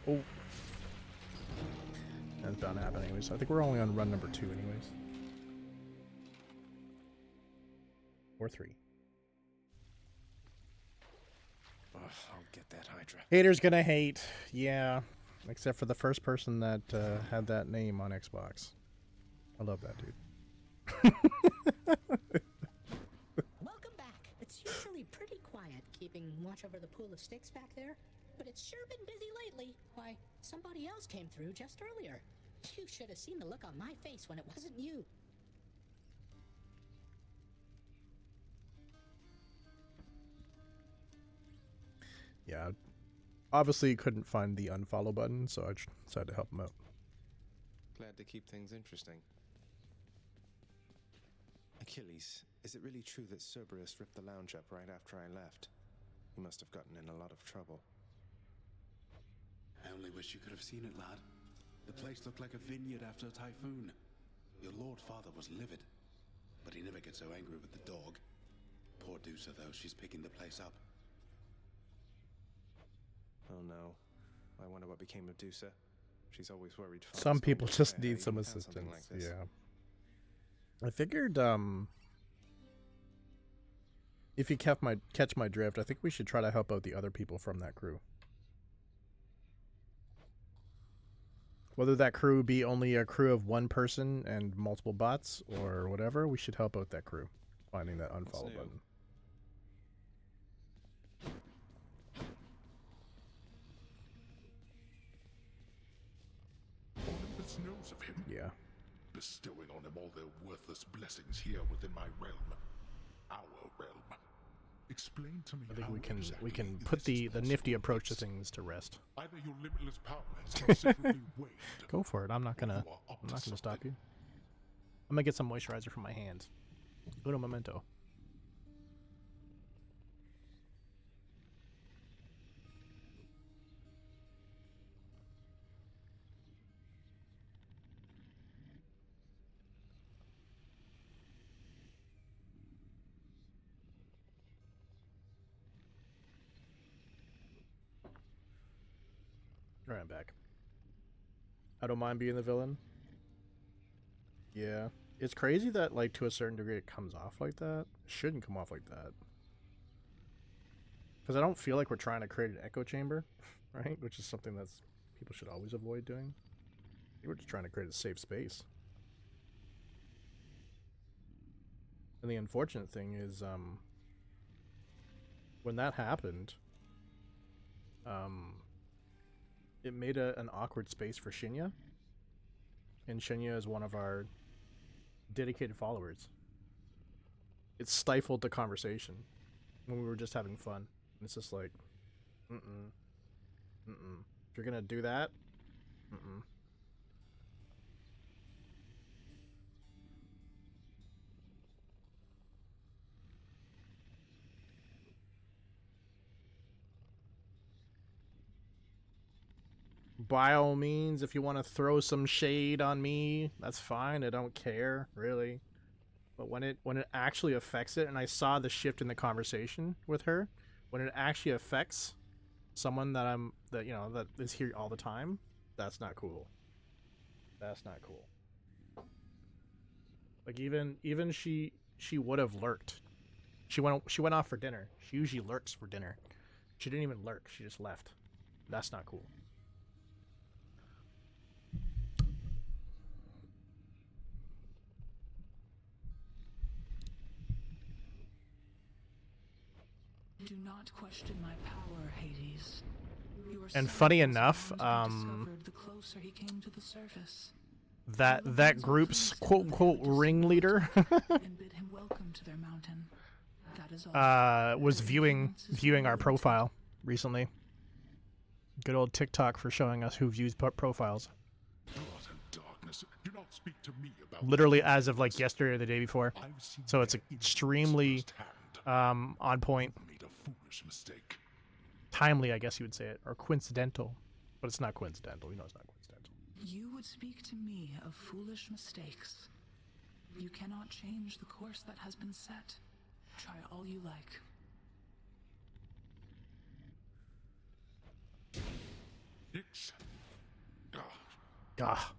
Oh. That's bound to happen anyways. I think we're only on run number 2 anyways. Or 3. Ugh, I'll get that Hydra. Haters gonna hate. Yeah. Except for the first person that had that name on Xbox. I love that dude. Welcome back. It's usually pretty quiet keeping watch over the pool of sticks back there, but it's sure been busy lately. Why, somebody else came through just earlier. You should have seen the look on my face when it wasn't you. Yeah. Obviously couldn't find the unfollow button, so I decided to help him out. Glad to keep things interesting. Achilles, is it really true that Cerberus ripped the lounge up right after I left? He must have gotten in a lot of trouble. I only wish you could have seen it, lad. The place looked like a vineyard after a typhoon. Your lord father was livid, but he never gets so angry with the dog. Poor Dusa, though, she's picking the place up. Oh no. I wonder what became of Dusa. She's always worried. Some people just need some Like assistance. this. Yeah. I figured if you catch my drift, I think we should try to help out the other people from that crew. Whether that crew be only a crew of one person and multiple bots or whatever, we should help out that crew finding that unfollow new? button. Olympus knows of him, Yeah. bestowing on him all their worthless blessings here within my realm. Our realm. Explain to me I think how we can exactly put this is the nifty possible, approach to Ace. things to rest. Either your limitless power has considerably waned. Go for it. I'm not gonna You are up I'm to not gonna stop something. you. I'm gonna get some moisturizer from my hands. Uno momento. Alright, I'm back. I don't mind being the villain. Yeah. It's crazy that, like, to a certain degree it comes off like that. It shouldn't come off like that. Because I don't feel like we're trying to create an echo chamber, right? Which is something that's people should always avoid doing. We're just trying to create a safe space. And the unfortunate thing is, when that happened, it made an awkward space for Shinya. And Shinya is one of our dedicated followers. It stifled the conversation when we were just having fun. And it's just like, if you're gonna do that, By all means, if you want to throw some shade on me, that's fine. I don't care, really. But when it actually affects it, and I saw the shift in the conversation with her, when it actually affects someone that that is here all the time, that's not cool. That's not cool. Like even she would have lurked. She went off for dinner. She usually lurks for dinner. She didn't even lurk. She just left. That's not cool. Do not question my power, Hades. And funny enough, the closer he came to the surface. that group's quote unquote ringleader And bid him welcome to their mountain. That is all. Was viewing our profile recently. Good old TikTok for showing us who views profiles. Do not speak to me about literally as of like yesterday or the day before. So it's extremely on point. Mistake. Timely, I guess you would say it, or coincidental, but it's not coincidental. You know it's not coincidental. You would speak to me of foolish mistakes. You cannot change the course that has been set. Try all you like. Nix. Ah.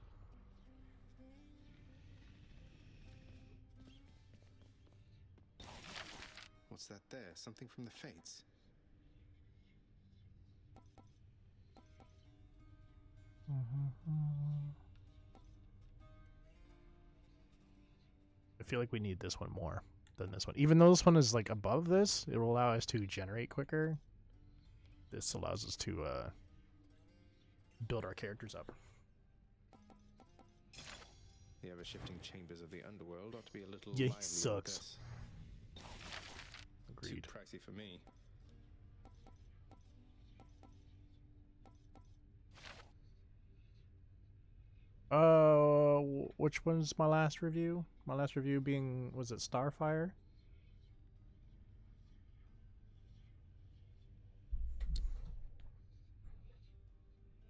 What's that there? Something from the Fates. I feel like we need this one more than this one. Even though this one is like above this, it will allow us to generate quicker. This allows us to build our characters up. The ever-shifting chambers of the underworld ought to be a little Yeah, he lively with sucks. this. Agreed. Too pricey for me. Which one's my last review? My last review being, was it Starfire?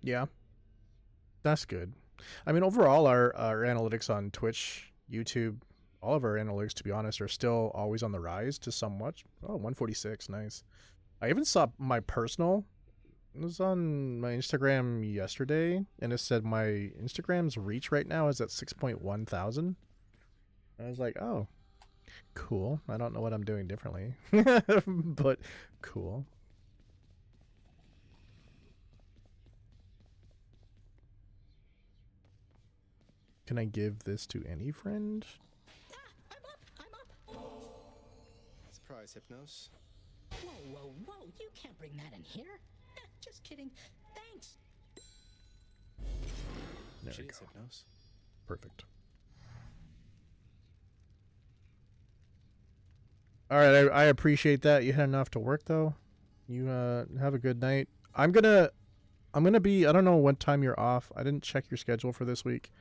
Yeah. That's good. I mean, overall, our analytics on Twitch, YouTube, all of our analytics, to be honest, are still always on the rise to somewhat. Oh, 146, nice. I even saw my personal. It was on my Instagram yesterday, and it said my Instagram's reach right now is at 6.1 thousand. I was like, oh, cool. I don't know what I'm doing differently, but cool. Can I give this to any friend? I'm up. Surprise, Hypnos. Whoa. You can't bring that in here. Just kidding. Thanks. There we Cheers, go. Hypnos. Perfect. All right, I appreciate that. You had enough to work though. You have a good night. I'm gonna be. I don't know what time you're off. I didn't check your schedule for this week.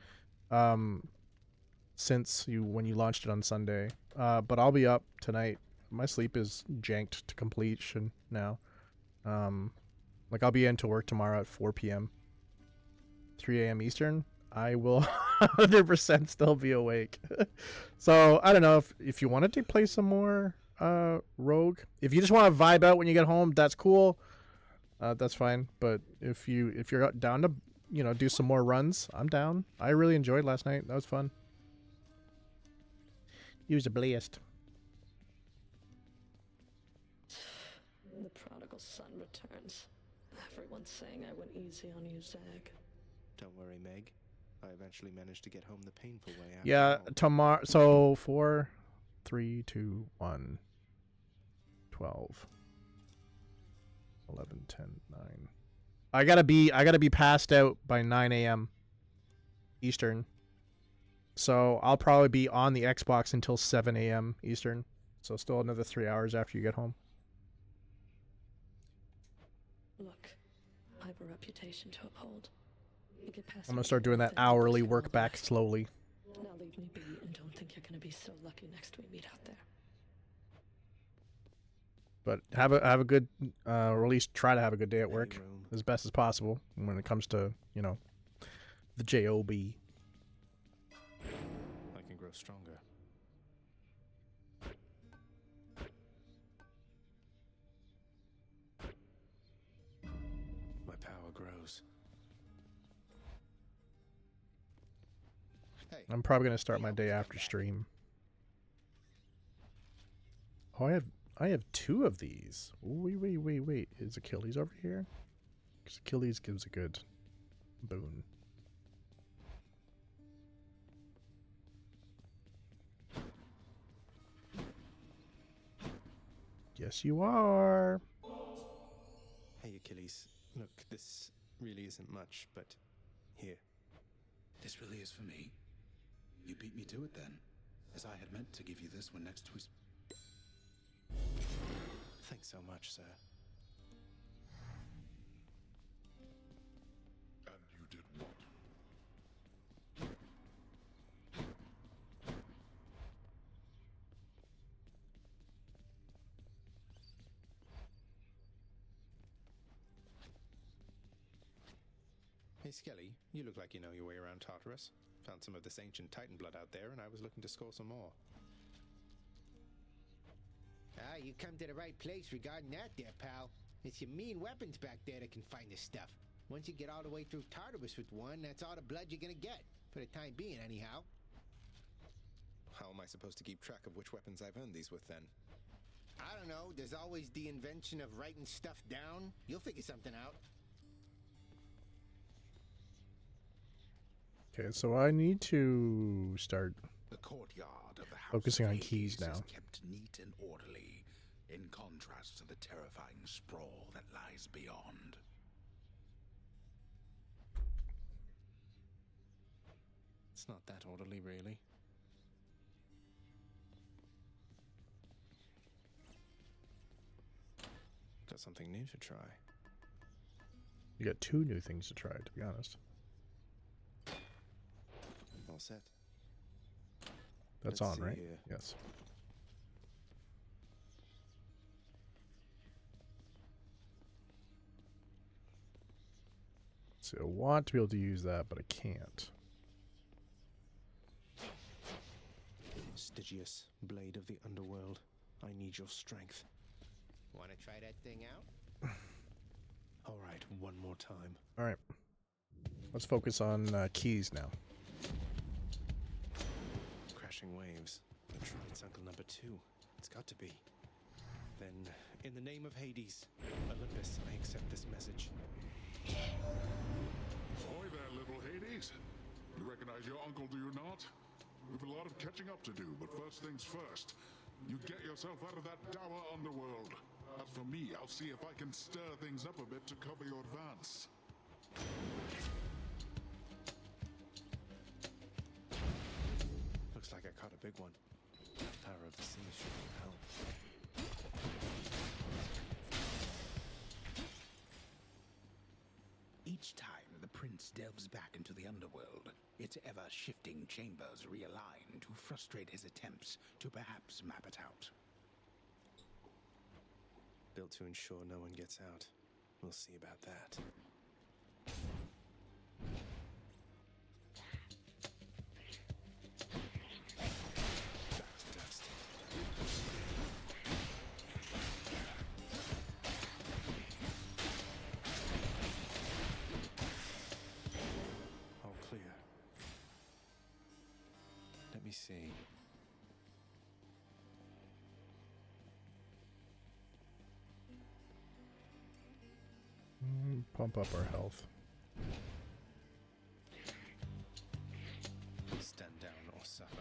Since when you launched it on Sunday. But I'll be up tonight. My sleep is janked to completion now. Like I'll be into work tomorrow at 4 p.m. 3 a.m. Eastern. I will 100% still be awake. So I don't know if you wanted to play some more Rogue. If you just want to vibe out when you get home, that's cool. That's fine. But if you're down to do some more runs, I'm down. I really enjoyed last night. That was fun. He was a blast. The prodigal prodigal son returns. Everyone's saying I went easy on you, Zag. Don't worry, Meg. I eventually managed to get home the painful way after Yeah, all. tomorrow. So 4, 3, 2, 1, 12, 11, 10, 9. I gotta be passed out by 9 a.m. Eastern. So I'll probably be on the Xbox until 7 a.m. Eastern. So still another 3 hours after you get home. Look, I have a reputation to uphold. You get past I'm gonna me start doing that anything to hourly push work all back that. slowly. Now leave me be and don't think you're gonna be so lucky next we meet out there. But have a good, or at least try to have a good day at work as best as possible when it comes to, you know, the job. I can grow stronger. My power grows. Hey, I'm probably gonna start my day after stream. Oh, I have 2 of these. Wait. Is Achilles over here? Because Achilles gives a good boon. Yes, you are. Hey, Achilles. Look, this really isn't much, but here. This really is for me? You beat me to it then, as I had meant to give you this when next we... Thanks so much, sir. And you did what? Hey, Skelly, you look like you know your way around Tartarus. Found some of this ancient Titan blood out there, and I was looking to score some more. Ah, you come to the right place regarding that there, pal. It's your mean weapons back there that can find this stuff. Once you get all the way through Tartarus with one, that's all the blood you're gonna get. For the time being, anyhow. How am I supposed to keep track of which weapons I've earned these with, then? I don't know, there's always the invention of writing stuff down. You'll figure something out. Okay, so I need to start The courtyard of the house focusing of on Hades keys now. is kept neat and orderly, in contrast to the terrifying sprawl that lies beyond. It's not that orderly, really. Got something new to try. You got 2 new things to try, to be honest. All set. That's Let's on, see right? here. Yes. So I want to be able to use that, but I can't. Stygius, blade of the underworld. I need your strength. Wanna try that thing out? All right, one more time. All right. Let's focus on keys now. Crashing waves. The Trident's uncle number 2. It's got to be. Then, in the name of Hades, Olympus, I accept this message. Ahoy there, little Hades. You recognize your uncle, do you not? We've a lot of catching up to do, but first things first. You get yourself out of that dour underworld. As for me, I'll see if I can stir things up a bit to cover your advance. Looks like I caught a big one. Power of the sea should help. Each time the prince delves back into the underworld, its ever-shifting chambers realign to frustrate his attempts to perhaps map it out. Built to ensure no one gets out. We'll see about that. Dust. All clear. Let me see. pump up our health. Stand down or suffer.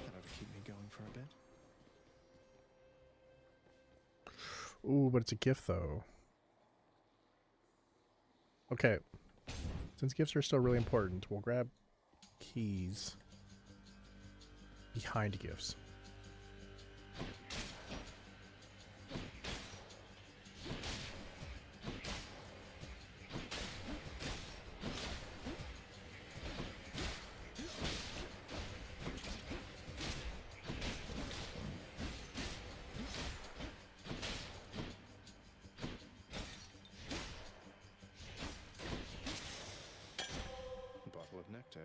That ought to keep me going for a bit. Ooh, but it's a gift though. Okay. Since gifts are still really important, we'll grab keys behind gifts. Bottle of nectar.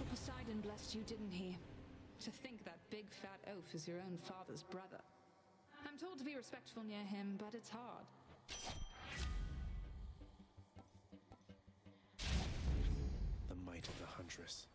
Poseidon blessed you, didn't he? To think that big fat oaf is your own father's brother. I'm told to be respectful near him, but it's hard. The might of the Huntress.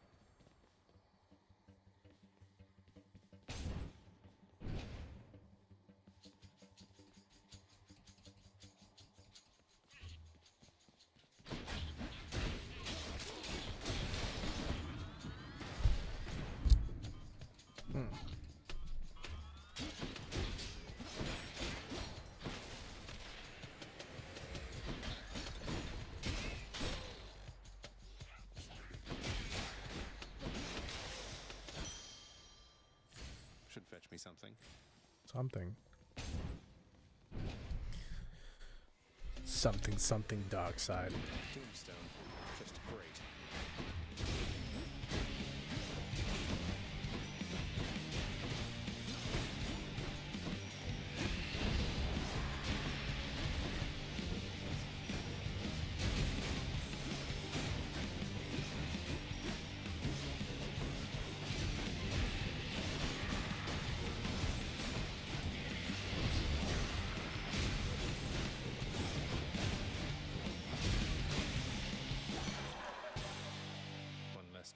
Should fetch me something. Something. Something dark side. Tombstone. Just great.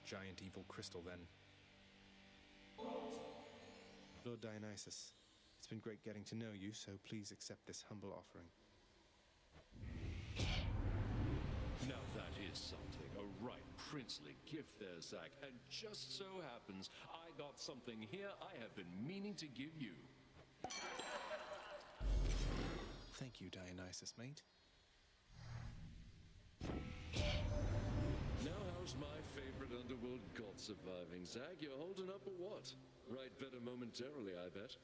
Giant evil crystal, then. Lord Dionysus, it's been great getting to know you, so please accept this humble offering. Now that is something. A right princely gift there, Zach. And just so happens, I got something here I have been meaning to give you. Thank you, Dionysus, mate. Now how's my favorite underworld god surviving, Zag? You're holding up or what? Right better momentarily, I bet.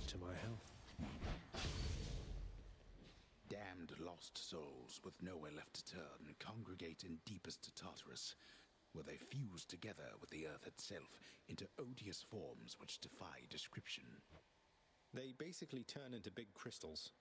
To my health. Damned lost souls with nowhere left to turn congregate in deepest Tartarus, where they fuse together with the earth itself into odious forms which defy description. They basically turn into big crystals.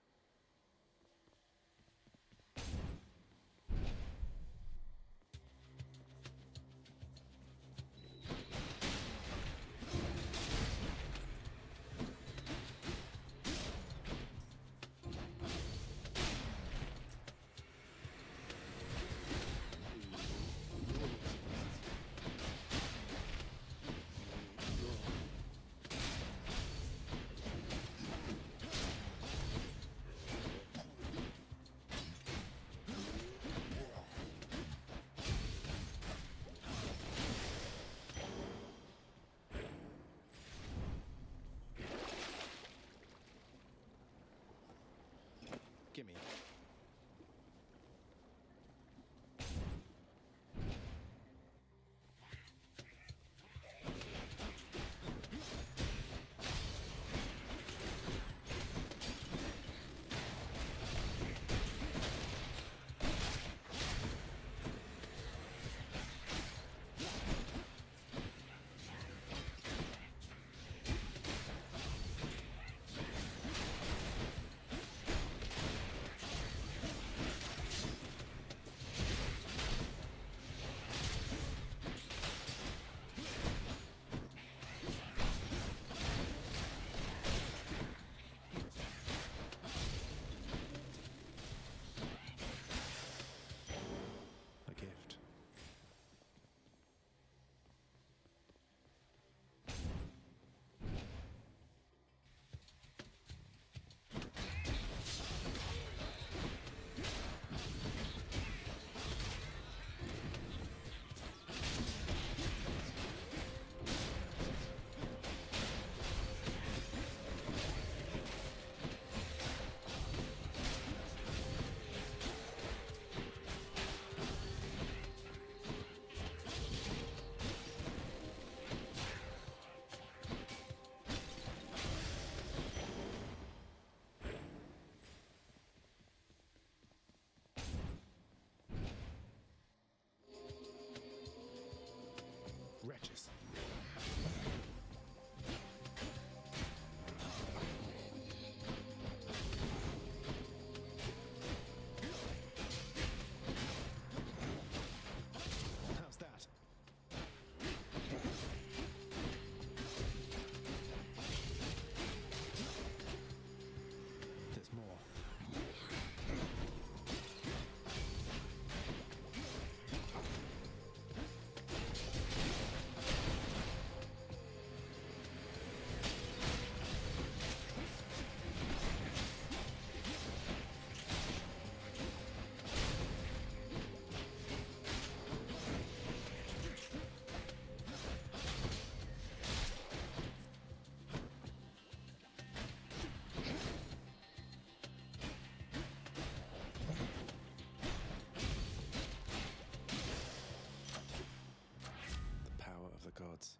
Gimme. A gift. Wretches. How's that? There's more. The power of the gods.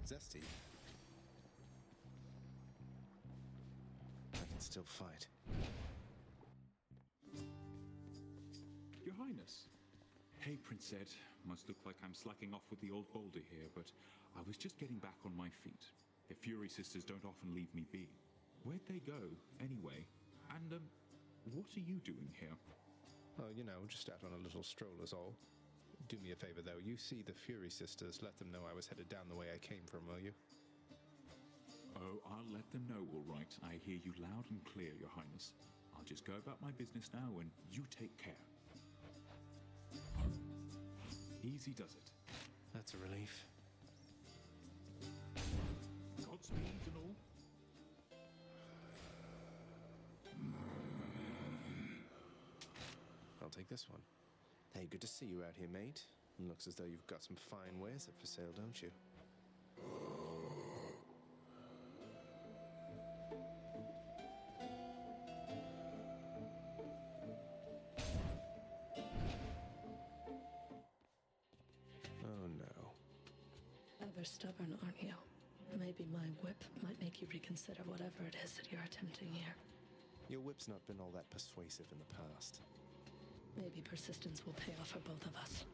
Zesty. I can still fight. Your Highness. Hey, Prince Ed. Must look like I'm slacking off with the old boulder here, but I was just getting back on my feet. The Fury Sisters don't often leave me be. Where'd they go, anyway? And, what are you doing here? Oh, you know, just out on a little stroll is all. Do me a favor, though. You see the Fury Sisters, let them know I was headed down the way I came from, will you? Oh, I'll let them know, all right. I hear you loud and clear, Your Highness. I'll just go about my business now, and you take care. Easy does it. That's a relief. Godspeed and all. I'll take this one. Hey, good to see you out here, mate. Looks as though you've got some fine wares up for sale, don't you? Oh no. Ever stubborn, aren't you? Maybe my whip might make you reconsider whatever it is that you're attempting here. Your whip's not been all that persuasive in the past. Maybe persistence will pay off for both of us.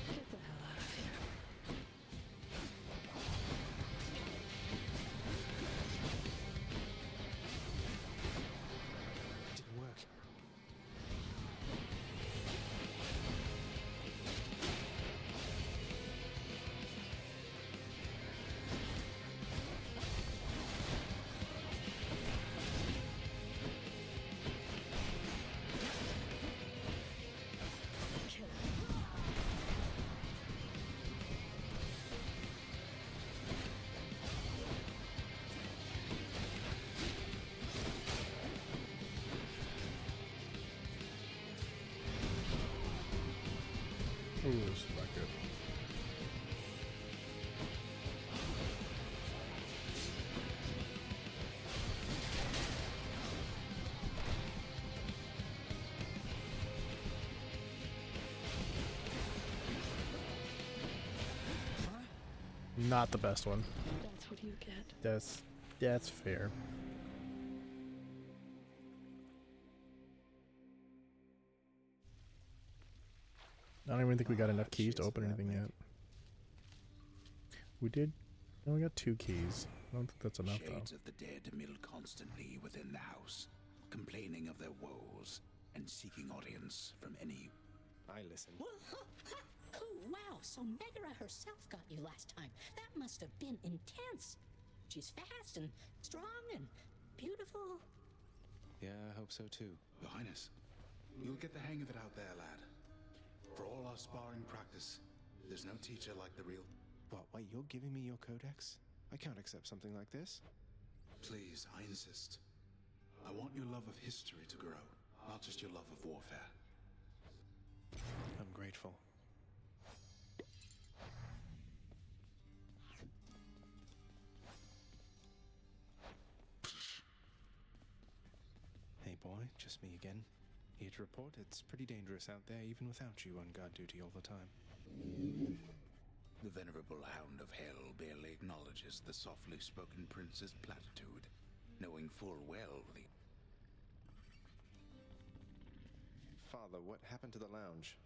Get the hell out of here. Didn't work. Ooh, this is not good. Not the best one. That's what you get. That's fair. I don't even think we got enough keys to open anything yet. We did. No, we got 2 keys. I don't think that's enough Shades though. of the dead mill constantly within the house, complaining of their woes and seeking audience from any. I listen. Oh, wow, so Megara herself got you last time. That must have been intense. She's fast and strong and beautiful. Yeah, I hope so too. Your Highness, you'll get the hang of it out there, lad. For all our sparring practice, there's no teacher like the real. What, wait, you're giving me your codex? I can't accept something like this. Please, I insist. I want your love of history to grow, not just your love of warfare. I'm grateful. Hey boy, just me again. Here to report, it's pretty dangerous out there even without you on guard duty all the time. The venerable Hound of Hell barely acknowledges the softly spoken prince's platitude, knowing full well the... Father, what happened to the lounge?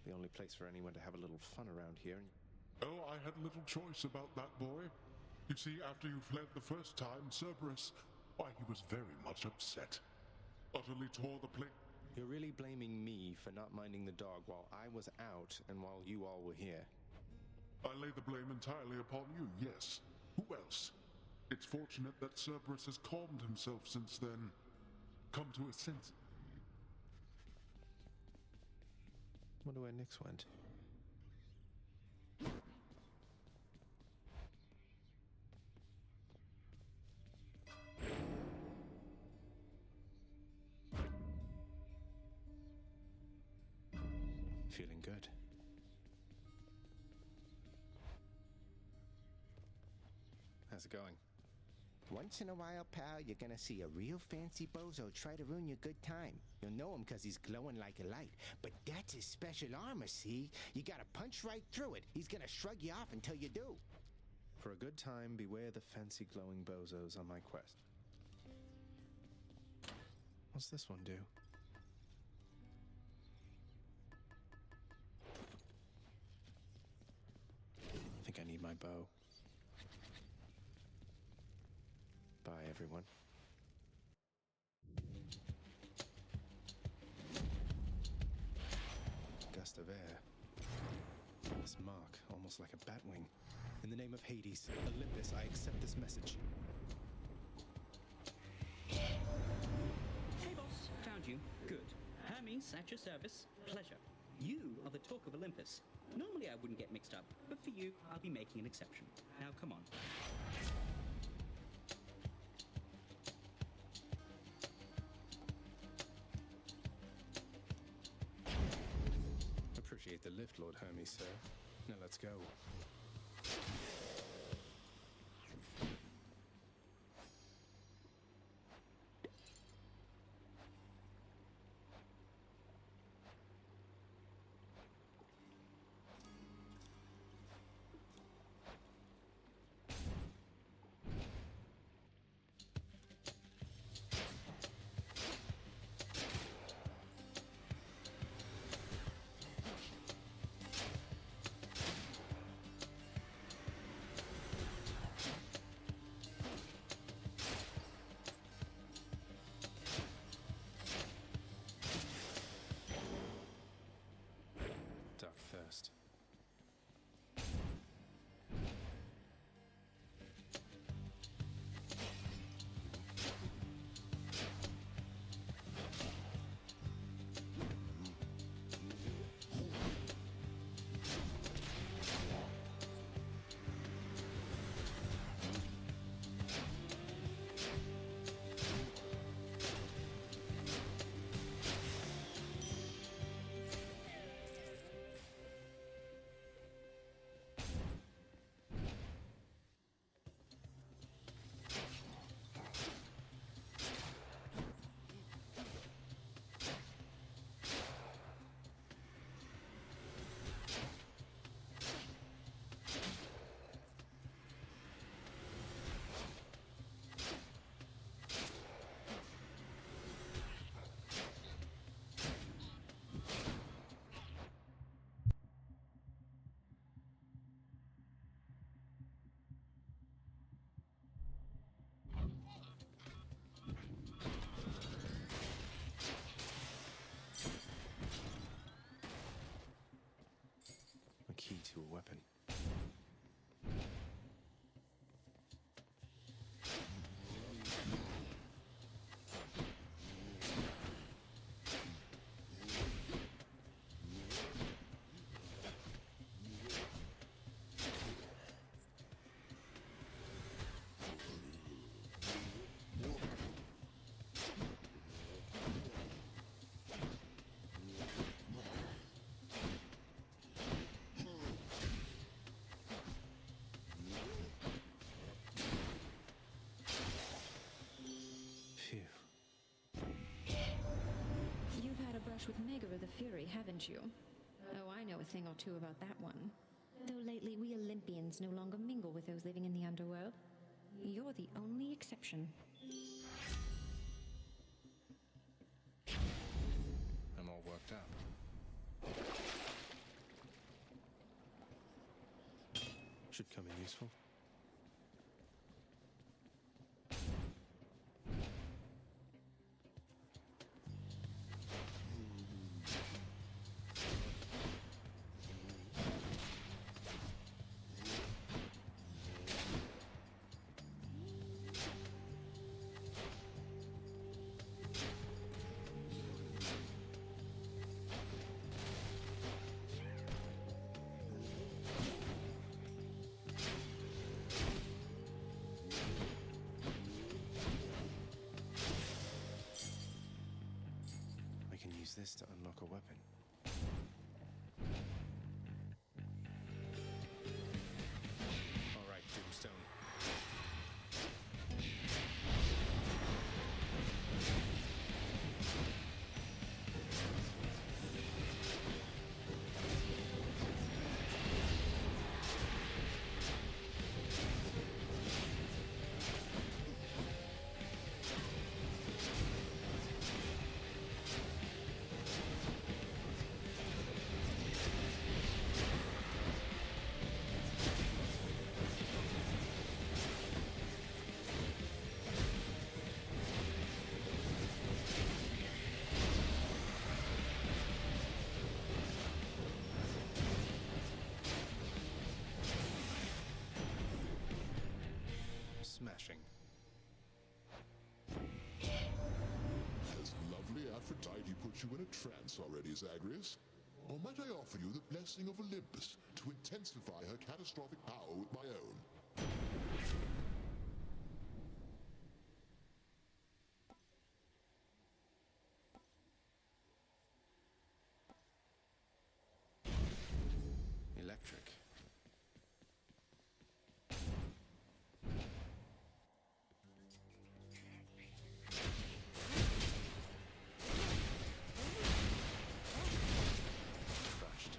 The only place for anyone to have a little fun around here. Oh, I had little choice about that, boy. You see, after you fled the first time, Cerberus, why, he was very much upset. Utterly tore the place. You're really blaming me for not minding the dog while I was out and while you all were here. I lay the blame entirely upon you, yes. Who else? It's fortunate that Cerberus has calmed himself since then. Come to his senses. Wonder where Nyx went. Feeling good. How's it going? Once in a while, pal, you're gonna see a real fancy bozo try to ruin your good time. You'll know him because he's glowing like a light. But that's his special armor, see? You gotta punch right through it. He's gonna shrug you off until you do. For a good time, beware the fancy glowing bozos on my quest. What's this one do? I think I need my bow. Bye, everyone. Gust of air. This mark, almost like a bat wing. In the name of Hades, Olympus, I accept this message. Hey, boss. Found you. Good. Hermes, at your service. Pleasure. You are the talk of Olympus. Normally I wouldn't get mixed up, but for you, I'll be making an exception. Now, come on. Appreciate the lift, Lord Hermes, sir. Now let's go. Dark thirst. to a weapon. You've had a brush with Megara the Fury, haven't you? Oh, I know a thing or two about that one. Though lately we Olympians no longer mingle with those living in the underworld. You're the only exception. I'm all worked up. Should come in useful. I can use this to unlock a weapon. All right, Doomstone. Smashing. Has lovely Aphrodite put you in a trance already, Zagreus? Or might I offer you the blessing of Olympus to intensify her catastrophic power with my own? Electric. Crushed.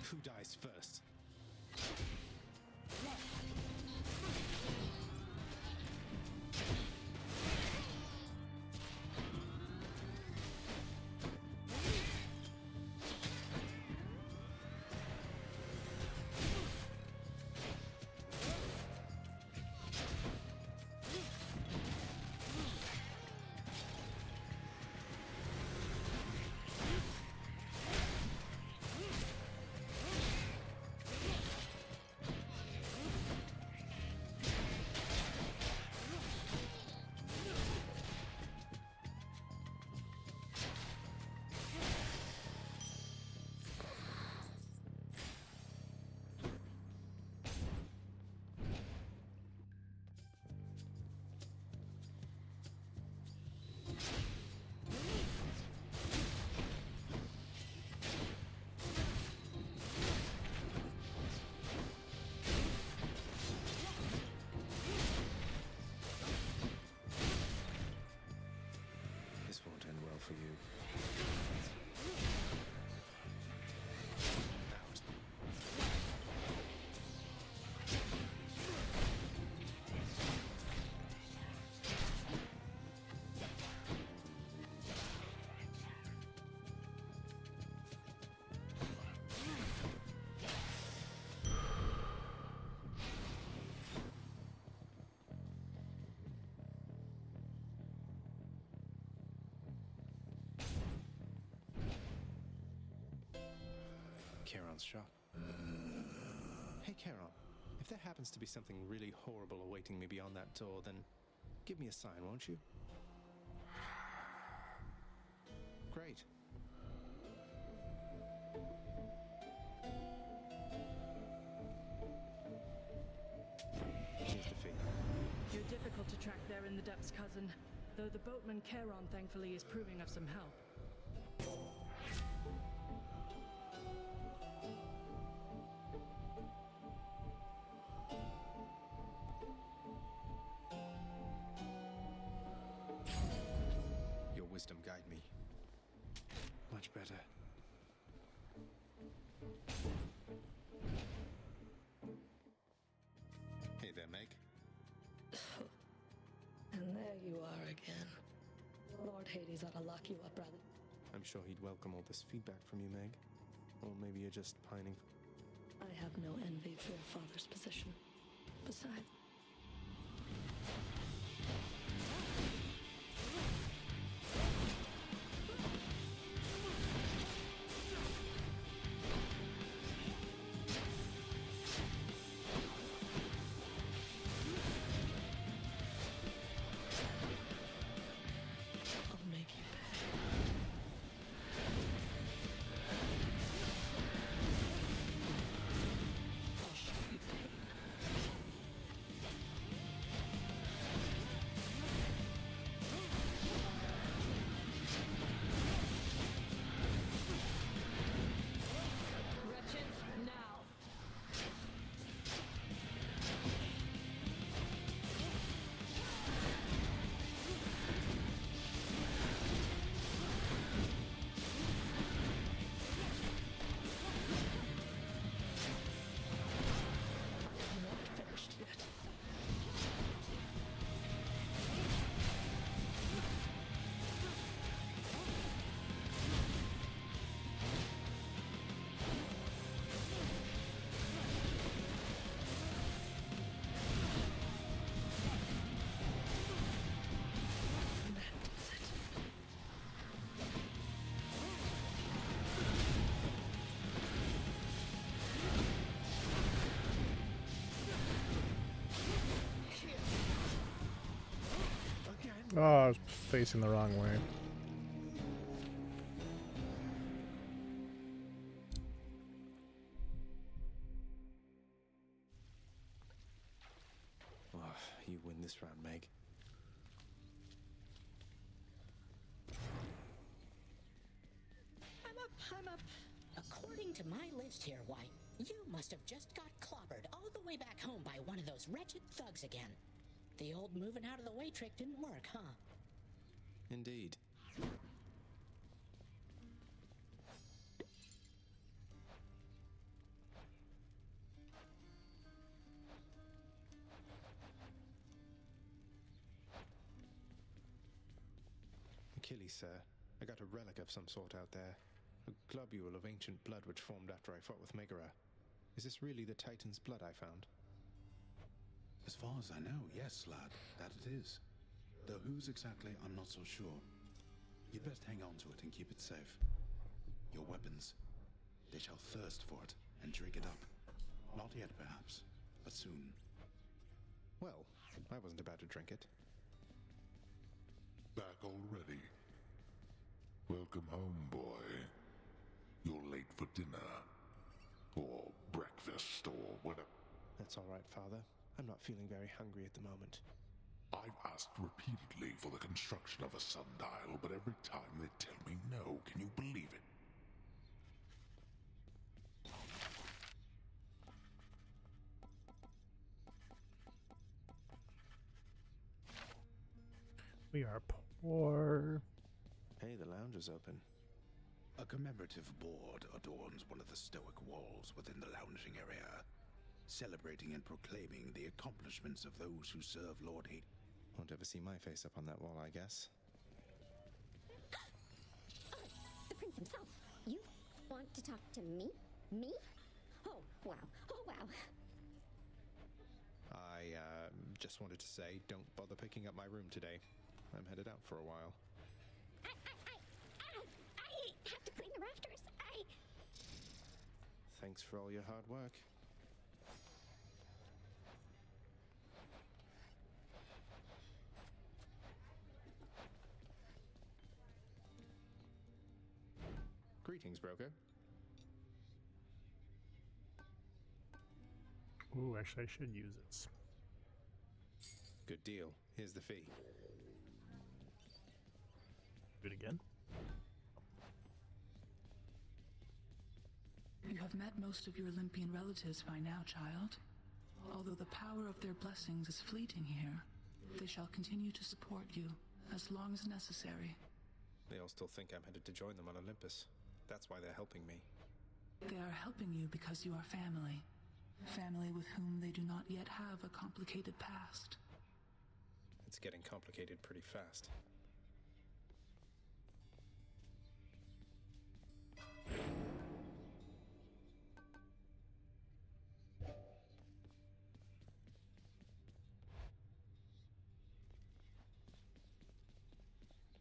Who dies first? This won't end well for you. Out. Charon's shot. Hey, Charon. If there happens to be something really horrible awaiting me beyond that door, then give me a sign, won't you? Great. Here's the fee. You're difficult to track there in the depths, cousin. Though the boatman Charon thankfully is proving of some help. Your wisdom guide me. Much better. Hey there, Meg. And there you are again. Lord Hades ought to lock you up, brother. I'm sure he'd welcome all this feedback from you, Meg. Or maybe you're just pining for... I have no envy for your father's position. Besides... I'll make you pay. I'll show you pain. Wretches, now! I'm not finished yet. That does it. Oh, I was facing the wrong way. Oh, you win this round, Meg. I'm up. According to my list here, why, you must have just got clobbered all the way back home by one of those wretched thugs again. The old moving out of the way trick didn't work, huh? Indeed. Achilles, sir. I got a relic of some sort out there. A globule of ancient blood which formed after I fought with Megara. Is this really the Titan's blood I found? As far as I know, yes, lad, that it is. Though whose exactly, I'm not so sure. You'd best hang on to it and keep it safe. Your weapons, they shall thirst for it and drink it up. Not yet, perhaps, but soon. Well, I wasn't about to drink it. Back already? Welcome home, boy. You're late for dinner. Or breakfast, or whatever. That's all right, Father. I'm not feeling very hungry at the moment. I've asked repeatedly for the construction of a sundial, but every time they tell me no. Can you believe it? We are poor. Hey, the lounge is open. A commemorative board adorns one of the stoic walls within the lounging area, celebrating and proclaiming the accomplishments of those who serve Lord Hades. Won't ever see my face up on that wall, I guess. The prince himself. You want to talk to me? Me? Oh, wow. Oh, wow. I just wanted to say, don't bother picking up my room today. I'm headed out for a while. I have to clean the rafters. Thanks for all your hard work. Greetings, broker. Ooh, actually, I should use this. Good deal. Here's the fee. Do it again. You have met most of your Olympian relatives by now, child. Although the power of their blessings is fleeting here, they shall continue to support you as long as necessary. They all still think I'm headed to join them on Olympus. That's why they're helping me. They are helping you because you are family. Family with whom they do not yet have a complicated past. It's getting complicated pretty fast.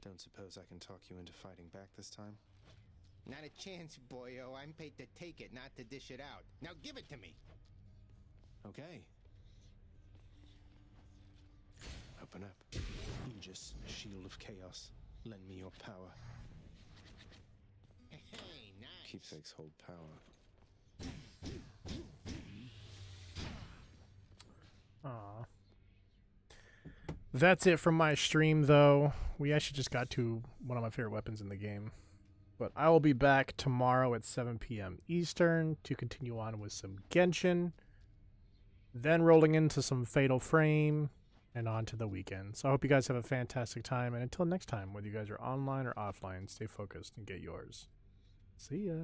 Don't suppose I can talk you into fighting back this time? Not a chance, boyo. I'm paid to take it, not to dish it out. Now give it to me. Okay. Open up. Aegis, shield of chaos. Lend me your power. Hey, nice. Keepsakes hold power. Aw. That's it from my stream, though. We actually just got to one of my favorite weapons in the game. But I will be back tomorrow at 7 p.m. Eastern to continue on with some Genshin. Then rolling into some Fatal Frame and on to the weekend. So I hope you guys have a fantastic time. And until next time, whether you guys are online or offline, stay focused and get yours. See ya.